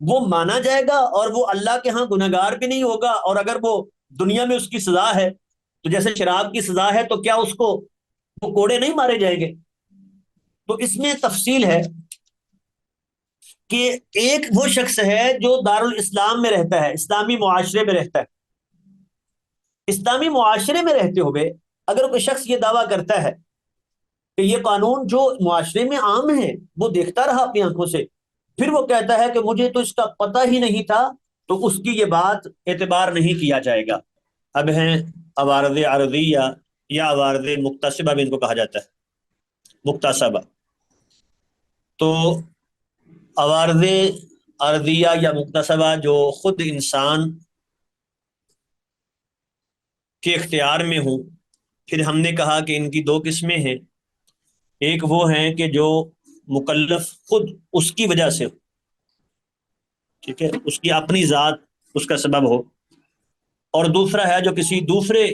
S1: وہ مانا جائے گا اور وہ اللہ کے ہاں گنہگار بھی نہیں ہوگا؟ اور اگر وہ دنیا میں اس کی سزا ہے تو جیسے شراب کی سزا ہے، تو کیا اس کو وہ کوڑے نہیں مارے جائیں گے؟ تو اس میں تفصیل ہے کہ ایک وہ شخص ہے جو دارالاسلام میں رہتا ہے، اسلامی معاشرے میں رہتا ہے. اسلامی معاشرے میں رہتے ہوئے اگر کوئی شخص یہ دعویٰ کرتا ہے کہ یہ قانون جو معاشرے میں عام ہے وہ دیکھتا رہا اپنی آنکھوں سے، پھر وہ کہتا ہے کہ مجھے تو اس کا پتہ ہی نہیں تھا، تو اس کی یہ بات اعتبار نہیں کیا جائے گا. اب ہیں عوارض عرضیہ یا عوارض مکتسبہ بھی ان کو کہا جاتا ہے، مکتسبہ. تو عوارض عرضیہ یا مکتسبہ جو خود انسان کے اختیار میں ہوں، پھر ہم نے کہا کہ ان کی دو قسمیں ہیں. ایک وہ ہیں کہ جو مکلف خود اس کی وجہ سے ہو، ٹھیک ہے، اس کی اپنی ذات اس کا سبب ہو، اور دوسرا ہے جو کسی دوسرے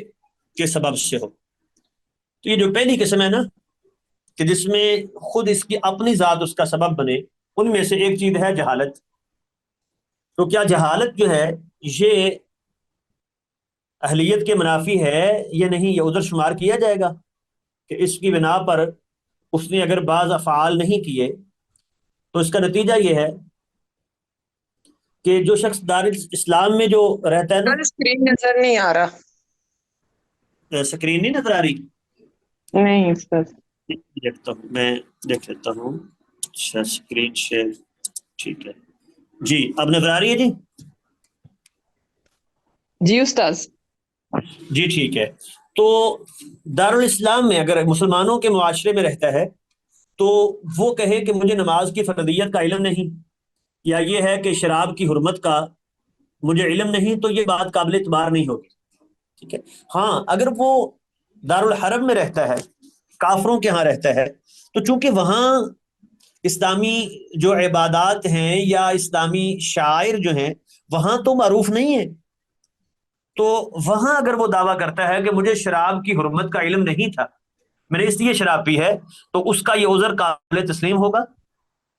S1: کے سبب سے ہو. تو یہ جو پہلی قسم ہے نا، کہ جس میں خود اس کی اپنی ذات اس کا سبب بنے، ان میں سے ایک چیز ہے جہالت. تو کیا جہالت جو ہے یہ اہلیت کے منافی ہے یا نہیں؟ یہ عذر شمار کیا جائے گا کہ اس کی بنا پر اس نے اگر بعض افعال نہیں کیے تو اس کا نتیجہ یہ ہے کہ جو شخص دار اسلام میں جو رہتا ہے نا،
S2: اسکرین نظر نہیں آ رہا.
S1: سکرین نہیں نظر آ رہی؟
S2: نہیں استاد.
S1: دیکھتا ہوں، میں دیکھ لیتا ہوں. اچھا، اسکرین شیئر، ٹھیک ہے جی. اب نظر آ رہی ہے جی؟
S2: جی استاد.
S1: جی ٹھیک ہے. تو دارالاسلام میں اگر مسلمانوں کے معاشرے میں رہتا ہے تو وہ کہے کہ مجھے نماز کی فرضیت کا علم نہیں، یا یہ ہے کہ شراب کی حرمت کا مجھے علم نہیں، تو یہ بات قابل اعتبار نہیں ہوگی. ٹھیک ہے. ہاں اگر وہ دارالحرم میں رہتا ہے، کافروں کے ہاں رہتا ہے، تو چونکہ وہاں اسلامی جو عبادات ہیں یا اسلامی شاعر جو ہیں وہاں تو معروف نہیں ہے، تو وہاں اگر وہ دعویٰ کرتا ہے کہ مجھے شراب کی حرمت کا علم نہیں تھا، میں نے اس لیے شراب پی ہے، تو اس کا یہ عذر قابل تسلیم ہوگا،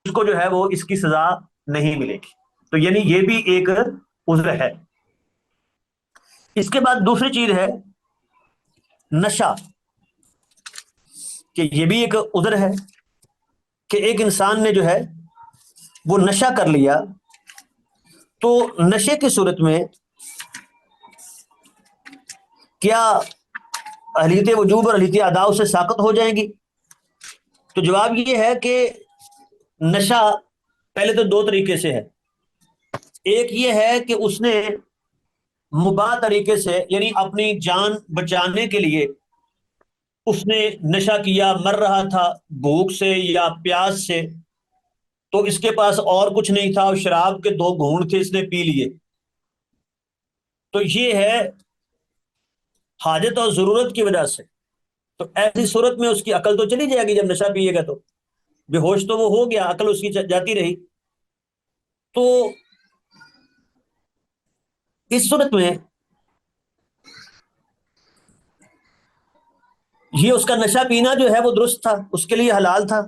S1: اس کو جو ہے وہ اس کی سزا نہیں ملے گی. تو یعنی یہ بھی ایک عذر ہے. اس کے بعد دوسری چیز ہے نشہ، کہ یہ بھی ایک عذر ہے کہ ایک انسان نے جو ہے وہ نشہ کر لیا، تو نشے کی صورت میں کیا اہلیت وجوب اور اہلیت ادا سے ساقط ہو جائیں گی؟ تو جواب یہ ہے کہ نشہ پہلے تو دو طریقے سے ہے. ایک یہ ہے کہ اس نے مباح طریقے سے، یعنی اپنی جان بچانے کے لیے اس نے نشہ کیا، مر رہا تھا بھوک سے یا پیاس سے، تو اس کے پاس اور کچھ نہیں تھا اور شراب کے دو گھونٹ تھے، اس نے پی لیے. تو یہ ہے حاجت اور ضرورت کی وجہ سے. تو ایسی صورت میں اس کی عقل تو چلی جائے گی، جب نشہ پیے گا تو بے ہوش تو وہ ہو گیا، عقل اس کی جاتی رہی. تو اس صورت میں یہ اس کا نشہ پینا جو ہے وہ درست تھا، اس کے لیے حلال تھا.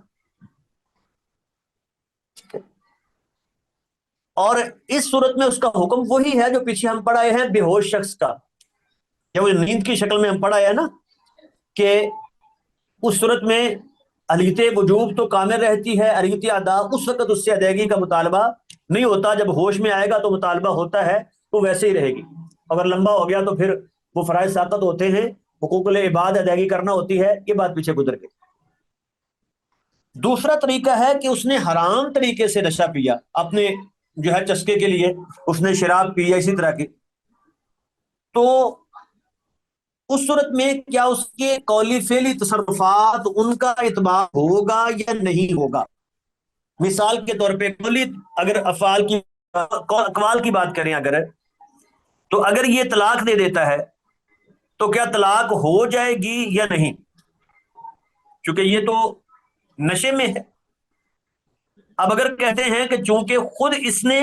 S1: اور اس صورت میں اس کا حکم وہی ہے جو پیچھے ہم پڑھائے ہیں بے ہوش شخص کا، یا وہ نیند کی شکل میں ہم پڑھا ہے نا، کہ اس صورت میں اہلیت وجوب تو کامل رہتی ہے، اہلیت ادا اس وقت اس سے ادائیگی کا مطالبہ نہیں ہوتا، جب ہوش میں آئے گا تو مطالبہ ہوتا ہے، تو ویسے ہی رہے گی. اگر لمبا ہو گیا تو پھر وہ فرائض ساقط ہوتے ہیں، حقوق العباد ادائیگی کرنا ہوتی ہے، یہ بات پیچھے گزر گئی. دوسرا طریقہ ہے کہ اس نے حرام طریقے سے نشہ پیا، اپنے جو ہے چسکے کے لیے اس نے شراب پی یا اسی طرح کی، تو اس صورت میں کیا اس کے قولی فعلی تصرفات ان کا اعتبار ہوگا یا نہیں ہوگا؟ مثال کے طور پہ قولی اگر افعال کی اقوال کی بات کریں اگر، تو اگر یہ طلاق دے دیتا ہے تو کیا طلاق ہو جائے گی یا نہیں؟ کیونکہ یہ تو نشے میں ہے۔ اب اگر کہتے ہیں کہ چونکہ خود اس نے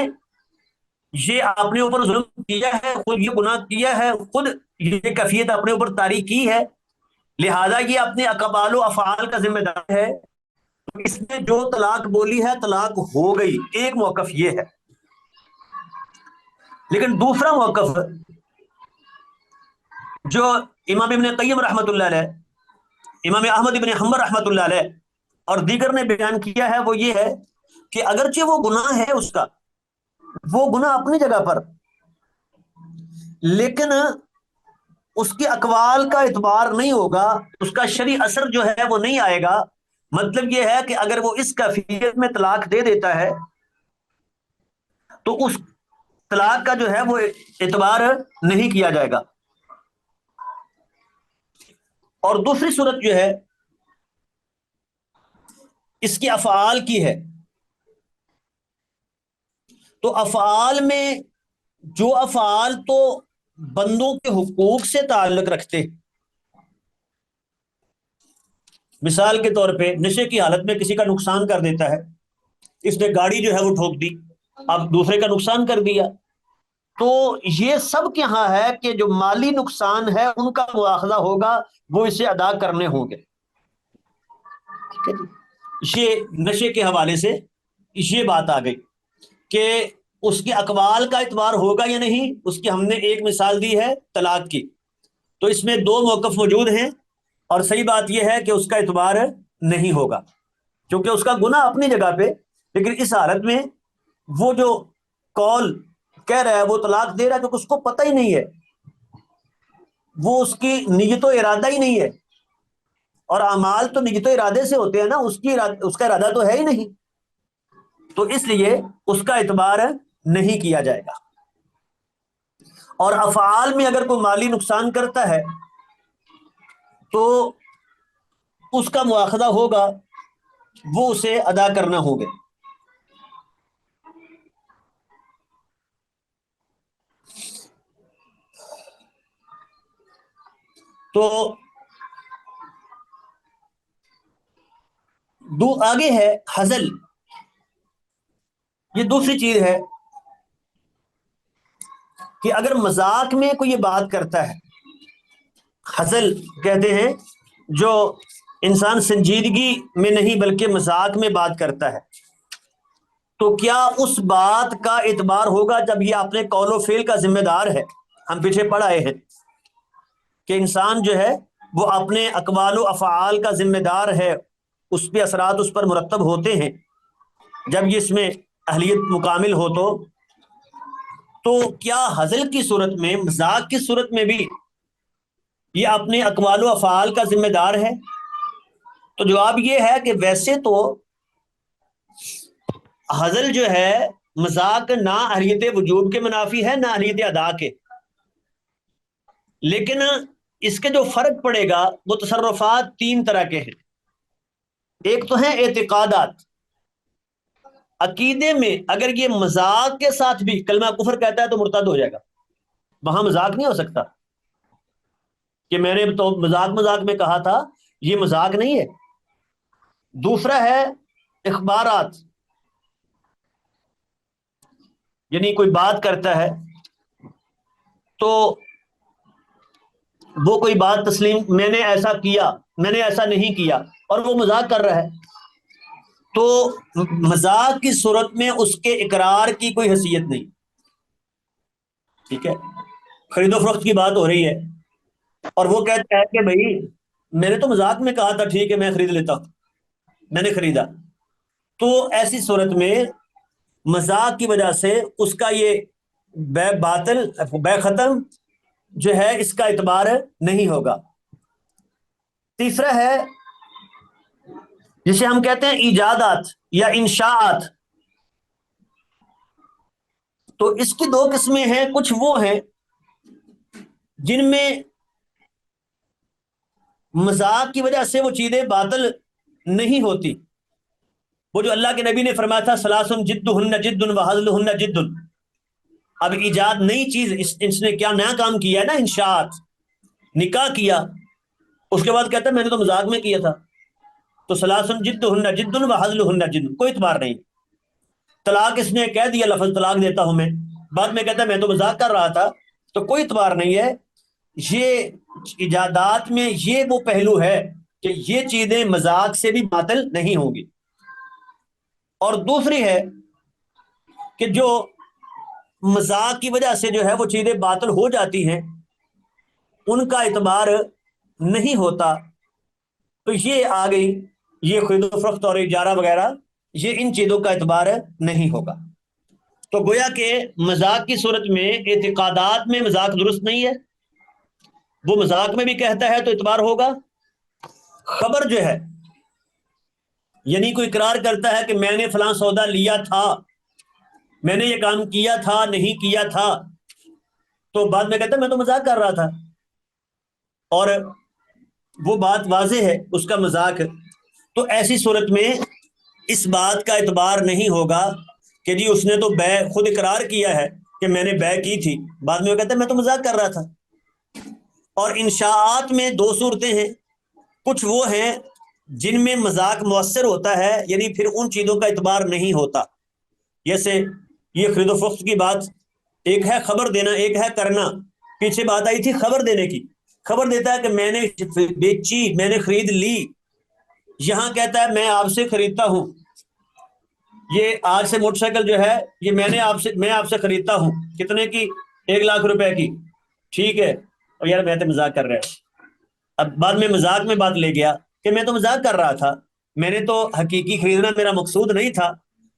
S1: یہ اپنے اوپر ظلم کیا ہے، خود یہ گناہ کیا ہے، خود یہ کیفیت اپنے اوپر طاری کی ہے، لہذا یہ اپنے اقوال و افعال کا ذمہ دار ہے، تو اس نے جو طلاق بولی ہے طلاق ہو گئی، ایک موقف یہ ہے۔ لیکن دوسرا موقف جو امام ابن قیم رحمۃ اللہ علیہ، امام احمد ابن حنبل رحمۃ اللہ علیہ اور دیگر نے بیان کیا ہے وہ یہ ہے کہ اگرچہ وہ گناہ ہے اس کا، وہ گناہ اپنی جگہ پر، لیکن اس کے اقوال کا اعتبار نہیں ہوگا، اس کا شرعی اثر جو ہے وہ نہیں آئے گا۔ مطلب یہ ہے کہ اگر وہ اس کیفیت میں طلاق دے دیتا ہے تو اس طلاق کا جو ہے وہ اعتبار نہیں کیا جائے گا۔ اور دوسری صورت جو ہے اس کے افعال کی ہے، تو افعال میں جو افعال تو بندوں کے حقوق سے تعلق رکھتے، مثال کے طور پہ نشے کی حالت میں کسی کا نقصان کر دیتا ہے، اس نے گاڑی جو ہے وہ ٹھوک دی، اب دوسرے کا نقصان کر دیا، تو یہ سب کے ہاں ہے کہ جو مالی نقصان ہے ان کا مواخذہ ہوگا، وہ اسے ادا کرنے ہوں گے۔ یہ نشے کے حوالے سے یہ بات آ گئی کہ اس کے اقوال کا اعتبار ہوگا یا نہیں۔ اس کی ہم نے ایک مثال دی ہے طلاق کی، تو اس میں دو موقف موجود ہیں، اور صحیح بات یہ ہے کہ اس کا اعتبار نہیں ہوگا کیونکہ اس کا گناہ اپنی جگہ پہ، لیکن اس حالت میں وہ جو قول کہہ رہا ہے وہ طلاق دے رہا ہے کیونکہ اس کو پتہ ہی نہیں ہے، وہ اس کی نیت و ارادہ ہی نہیں ہے، اور اعمال تو نیت و ارادے سے ہوتے ہیں نا، اس کا ارادہ تو ہے ہی نہیں، تو اس لیے اس کا اعتبار نہیں کیا جائے گا۔ اور افعال میں اگر کوئی مالی نقصان کرتا ہے تو اس کا مواخذہ ہوگا، وہ اسے ادا کرنا ہوگا۔ تو آگے ہے ہزل، یہ دوسری چیز ہے کہ اگر مذاق میں کوئی یہ بات کرتا ہے، ہزل کہتے ہیں جو انسان سنجیدگی میں نہیں بلکہ مذاق میں بات کرتا ہے، تو کیا اس بات کا اعتبار ہوگا جب یہ اپنے قول و فعل کا ذمہ دار ہے؟ ہم پیچھے پڑھ آئے ہیں کہ انسان جو ہے وہ اپنے اقوال و افعال کا ذمہ دار ہے، اس پہ اثرات اس پر مرتب ہوتے ہیں جب یہ اس میں اہلیت مکامل ہو تو کیا ہزل کی صورت میں، مذاق کی صورت میں بھی یہ اپنے اقوال و افعال کا ذمہ دار ہے؟ تو جواب یہ ہے کہ ویسے تو ہزل جو ہے مذاق نہ اہلیت وجوب کے منافی ہے نہ اہلیت ادا کے، لیکن اس کے جو فرق پڑے گا وہ تصرفات تین طرح کے ہیں۔ ایک تو ہیں اعتقادات، عقیدے میں اگر یہ مذاق کے ساتھ بھی کلمہ کفر کہتا ہے تو مرتد ہو جائے گا، وہاں مذاق نہیں ہو سکتا کہ میں نے تو مذاق میں کہا تھا، یہ مذاق نہیں ہے۔ دوسرا ہے اخبارات، یعنی کوئی بات کرتا ہے تو وہ کوئی بات تسلیم، میں نے ایسا کیا، میں نے ایسا نہیں کیا، اور وہ مذاق کر رہا ہے، تو مذاق کی صورت میں اس کے اقرار کی کوئی حیثیت نہیں۔ ٹھیک ہے، خرید و فروخت کی بات ہو رہی ہے اور وہ کہتا ہے کہ بھائی میں نے تو مذاق میں کہا تھا ٹھیک ہے میں خرید لیتا ہوں، میں نے خریدا، تو ایسی صورت میں مذاق کی وجہ سے اس کا یہ بے باطل، بے ختم جو ہے اس کا اعتبار نہیں ہوگا۔ تیسرا ہے جسے ہم کہتے ہیں ایجادات یا انشاءات، تو اس کی دو قسمیں ہیں. کچھ وہ ہیں جن میں مذاق کی وجہ سے وہ چیزیں باطل نہیں ہوتی. وہ جو اللہ کے نبی نے فرمایا تھا سلاسن جدہن جد وہزلہن جد. اب ایجاد نئی چیز، اس نے کیا نیا کام کیا ہے نا، انشاءات، نکاح کیا، اس کے بعد کہتا ہے میں نے تو مذاق میں کیا تھا. تو سلاسن جدہن جد وہزلہن جد، کوئی اعتبار نہیں. طلاق اس نے کہہ دیا لفظ طلاق دیتا ہوں میں، بعد میں کہتا ہے میں تو مذاق کر رہا تھا، تو کوئی اعتبار نہیں ہے. یہ ایجادات میں یہ وہ پہلو ہے کہ یہ چیزیں مذاق سے بھی باطل نہیں ہوں گی. اور دوسری ہے کہ جو مذاق کی وجہ سے جو ہے وہ چیزیں باطل ہو جاتی ہیں، ان کا اعتبار نہیں ہوتا. تو یہ آ گئی، یہ خرید و فروخت اور اجارہ وغیرہ، یہ ان چیزوں کا اعتبار نہیں ہوگا. تو گویا کہ مذاق کی صورت میں اعتقادات میں مذاق درست نہیں ہے. وہ مذاق میں بھی کہتا ہے تو اعتبار ہوگا. خبر جو ہے، یعنی کوئی اقرار کرتا ہے کہ میں نے فلاں سودا لیا تھا، میں نے یہ کام کیا تھا، نہیں کیا تھا، تو بعد میں کہتا ہے میں تو مذاق کر رہا تھا، اور وہ بات واضح ہے اس کا مذاق. تو ایسی صورت میں اس بات کا اعتبار نہیں ہوگا کہ جی اس نے تو بے خود اقرار کیا ہے کہ میں نے بے کی تھی، بعد میں وہ کہتا ہے میں تو مذاق کر رہا تھا. اور انشاءات میں دو صورتیں ہیں. کچھ وہ ہیں جن میں مذاق مؤثر ہوتا ہے، یعنی پھر ان چیزوں کا اعتبار نہیں ہوتا. جیسے یہ خرید و فروخت کی بات، ایک ہے خبر دینا، ایک ہے کرنا. پیچھے بات آئی تھی خبر دینے کی، خبر دیتا ہے کہ میں نے بیچی، میں نے خرید لی. یہاں کہتا ہے میں آپ سے خریدتا ہوں، یہ آج سے موٹر سائیکل جو ہے یہ میں آپ سے خریدتا ہوں. کتنے کی؟ 1,00,000 روپے کی. ٹھیک ہے، اور یار میں تو مذاق کر رہا ہوں. اب بعد میں مذاق میں بات لے گیا کہ میں تو مذاق کر رہا تھا، میں نے تو حقیقی خریدنا میرا مقصود نہیں تھا.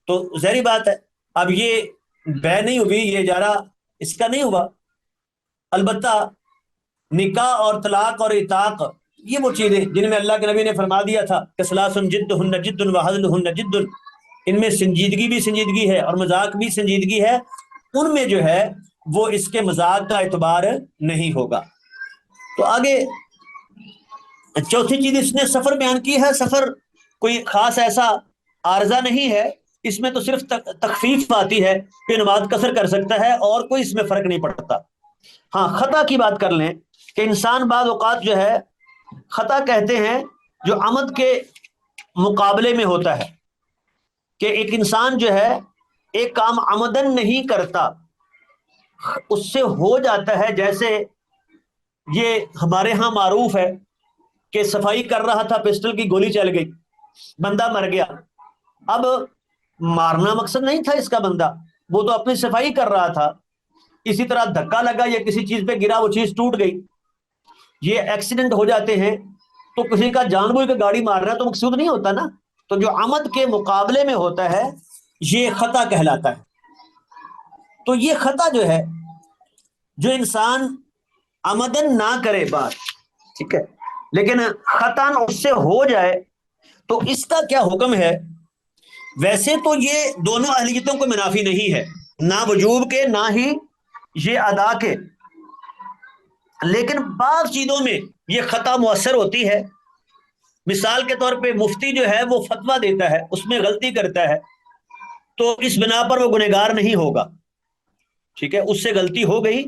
S1: تو ظاہری بات ہے اب یہ بے نہیں ہوئی، یہ اجارہ اس کا نہیں ہوا. البتہ نکاح اور طلاق اور اطاق یہ وہ چیزیں جن میں اللہ کے نبی نے فرما دیا تھا کہ ثلاث جدہن جد وہزلہن جد، ان میں سنجیدگی بھی سنجیدگی ہے اور مذاق بھی سنجیدگی ہے. ان میں جو ہے وہ اس کے مذاق کا اعتبار نہیں ہوگا. تو آگے چوتھی چیز اس نے سفر بیان کی ہے. سفر کوئی خاص ایسا عارضہ نہیں ہے، اس میں تو صرف تخفیف آتی ہے کہ نماز قصر کر سکتا ہے، اور کوئی اس میں فرق نہیں پڑتا. ہاں خطا کی بات کر لیں کہ انسان بعض اوقات جو ہے خطا کہتے ہیں جو عمد کے مقابلے میں ہوتا ہے، کہ ایک انسان جو ہے ایک کام عمدن نہیں کرتا، اس سے ہو جاتا ہے. جیسے یہ ہمارے ہاں معروف ہے کہ صفائی کر رہا تھا، پسٹل کی گولی چل گئی، بندہ مر گیا. اب مارنا مقصد نہیں تھا اس کا، بندہ وہ تو اپنی صفائی کر رہا تھا. اسی طرح دھکا لگا یا کسی چیز پہ گرا، وہ چیز ٹوٹ گئی. یہ ایکسیڈنٹ ہو جاتے ہیں تو کسی کا جان بوجھ کے گاڑی مارنا تو مقصود نہیں ہوتا نا. تو جو عمد کے مقابلے میں ہوتا ہے یہ خطا کہلاتا ہے. تو یہ خطا جو ہے جو انسان عمدن نہ کرے بات، ٹھیک ہے، لیکن خطاً اس سے ہو جائے، تو اس کا کیا حکم ہے؟ ویسے تو یہ دونوں اہلیتوں کو منافی نہیں ہے، نہ وجوب کے نہ ہی یہ ادا کے، لیکن بعض چیزوں میں یہ خطا مؤثر ہوتی ہے. مثال کے طور پہ مفتی جو ہے وہ فتویٰ دیتا ہے، اس میں غلطی کرتا ہے، تو اس بنا پر وہ گنہگار نہیں ہوگا. ٹھیک ہے، اس سے غلطی ہو گئی.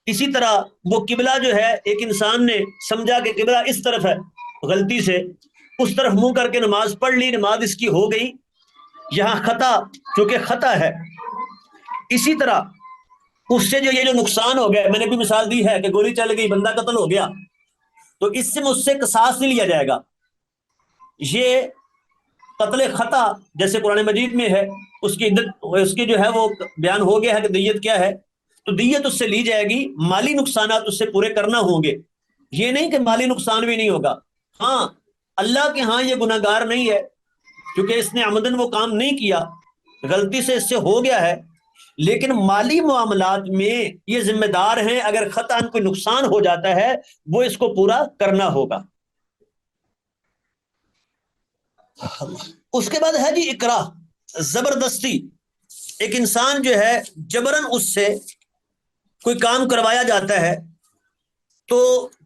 S1: اسی طرح وہ قبلہ جو ہے، ایک انسان نے سمجھا کہ قبلہ اس طرف ہے، غلطی سے اس طرف منہ کر کے نماز پڑھ لی، نماز اس کی ہو گئی. یہاں خطا چونکہ خطا ہے. اسی طرح اس سے یہ جو نقصان ہو گیا، میں نے بھی مثال دی ہے کہ گولی چل گئی، بندہ قتل ہو گیا، تو اس سے مجھ سے قصاص نہیں لیا جائے گا. یہ قتل خطا جیسے قرآن مجید میں ہے، اس کی عدت، اس کی جو ہے وہ بیان ہو گیا ہے کہ دیت کیا ہے، تو دیت اس سے لی جائے گی. مالی نقصانات اس سے پورے کرنا ہوں گے. یہ نہیں کہ مالی نقصان بھی نہیں ہوگا. ہاں اللہ کے ہاں یہ گناہگار نہیں ہے کیونکہ اس نے عمدن وہ کام نہیں کیا، غلطی سے اس سے ہو گیا ہے، لیکن مالی معاملات میں یہ ذمہ دار ہیں. اگر خطأ کوئی نقصان ہو جاتا ہے وہ اس کو پورا کرنا ہوگا. اس کے بعد ہے جی اکراہ، زبردستی. ایک انسان جو ہے جبرن اس سے کوئی کام کروایا جاتا ہے تو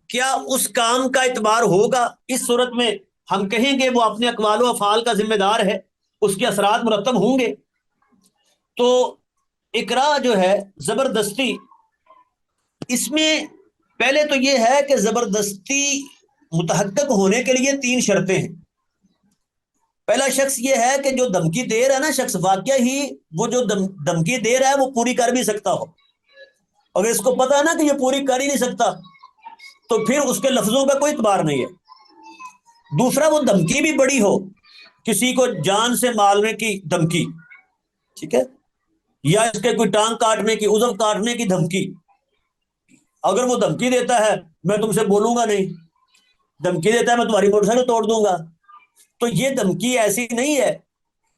S1: کیا اس کام کا اعتبار ہوگا؟ اس صورت میں ہم کہیں گے وہ اپنے اقوال و افعال کا ذمہ دار ہے، اس کے اثرات مرتب ہوں گے. تو اکراہ جو ہے زبردستی، اس میں پہلے تو یہ ہے کہ زبردستی متحقق ہونے کے لیے 3 شرطیں ہیں. پہلا شخص یہ ہے کہ جو دھمکی دے رہا ہے نا شخص، واقعہ ہی وہ جو دھمکی دے رہا ہے وہ پوری کر بھی سکتا ہو. اگر اس کو پتا ہے نا کہ یہ پوری کر ہی نہیں سکتا تو پھر اس کے لفظوں کا کوئی اعتبار نہیں ہے. دوسرا، وہ دھمکی بھی بڑی ہو، کسی کو جان سے مارنے کی دھمکی، ٹھیک ہے، یا اس کے کوئی ٹانگ کاٹنے کی، عضو کاٹنے کی دھمکی. اگر وہ دھمکی دیتا ہے میں تم سے بولوں گا نہیں، دھمکی دیتا ہے میں تمہاری موٹر سائیکل توڑ دوں گا، تو یہ دھمکی ایسی نہیں ہے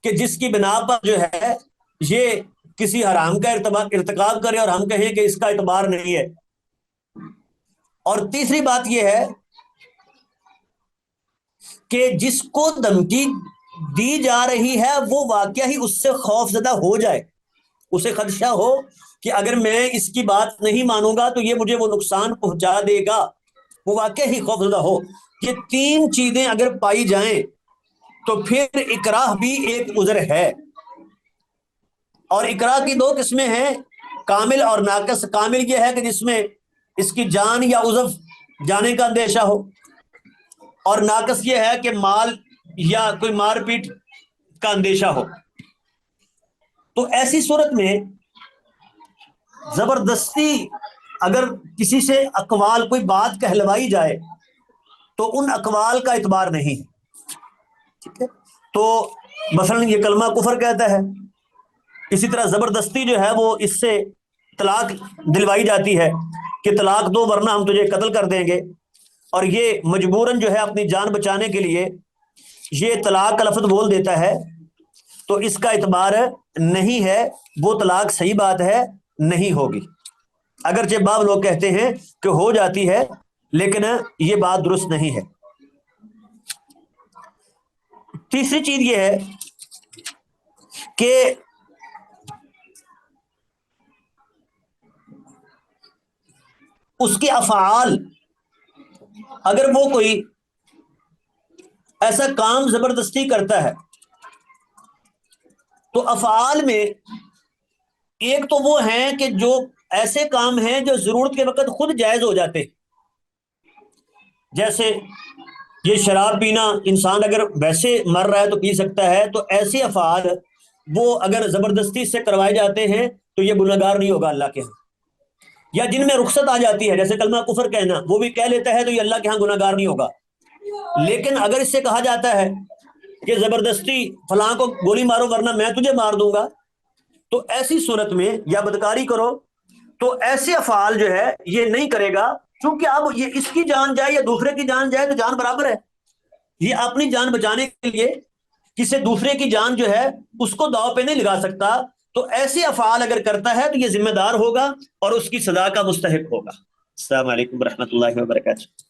S1: کہ جس کی بنا پر جو ہے یہ کسی حرام کا ارتکاب کرے اور ہم کہیں کہ اس کا اعتبار نہیں ہے. اور تیسری بات یہ ہے کہ جس کو دھمکی دی جا رہی ہے وہ واقعہ ہی اس سے خوف زدہ ہو جائے، اسے خدشہ ہو کہ اگر میں اس کی بات نہیں مانوں گا تو یہ مجھے وہ نقصان پہنچا دے گا، وہ واقعہ ہی خوف زدہ ہو. یہ 3 چیزیں اگر پائی جائیں تو پھر اکراہ بھی ایک عذر ہے. اور اکراہ کی 2 قسمیں ہیں، کامل اور ناقص. کامل یہ ہے کہ جس میں اس کی جان یا عضو جانے کا اندیشہ ہو، اور ناقص یہ ہے کہ مال یا کوئی مار پیٹ کا اندیشہ ہو. تو ایسی صورت میں زبردستی اگر کسی سے اقوال کوئی بات کہلوائی جائے تو ان اقوال کا اعتبار نہیں ہے، ٹھیک ہے. تو مثلا یہ کلمہ کفر کہتا ہے، اسی طرح زبردستی جو ہے وہ اس سے طلاق دلوائی جاتی ہے کہ طلاق دو ورنہ ہم تجھے قتل کر دیں گے، اور یہ مجبوراً جو ہے اپنی جان بچانے کے لیے یہ طلاق کا لفظ بول دیتا ہے، تو اس کا اعتبار نہیں ہے، وہ طلاق صحیح بات ہے نہیں ہوگی. اگرچہ بعض لوگ کہتے ہیں کہ ہو جاتی ہے لیکن یہ بات درست نہیں ہے. تیسری چیز یہ ہے کہ اس کے افعال، اگر وہ کوئی ایسا کام زبردستی کرتا ہے تو افعال میں ایک تو وہ ہیں کہ جو ایسے کام ہیں جو ضرورت کے وقت خود جائز ہو جاتے، جیسے یہ شراب پینا، انسان اگر ویسے مر رہا ہے تو پی سکتا ہے، تو ایسے افعال وہ اگر زبردستی سے کروائے جاتے ہیں تو یہ گنہگار نہیں ہوگا اللہ کے ہاں. یا جن میں رخصت آ جاتی ہے جیسے کلمہ کفر کہنا، وہ بھی کہہ لیتا ہے تو یہ اللہ کے ہاں گنہگار نہیں ہوگا. لیکن اگر اس سے کہا جاتا ہے کہ زبردستی فلاں کو گولی مارو ورنہ میں تجھے مار دوں گا، تو ایسی صورت میں یا بدکاری کرو، تو ایسے افعال جو ہے یہ نہیں کرے گا، چونکہ اب یہ اس کی جان جائے یا دوسرے کی جان جائے تو جان برابر ہے. یہ اپنی جان بچانے کے لیے کسی دوسرے کی جان جو ہے اس کو داؤ پہ نہیں لگا سکتا. تو ایسے افعال اگر کرتا ہے تو یہ ذمہ دار ہوگا اور اس کی سزا کا مستحق ہوگا. السلام علیکم ورحمۃ اللہ وبرکاتہ.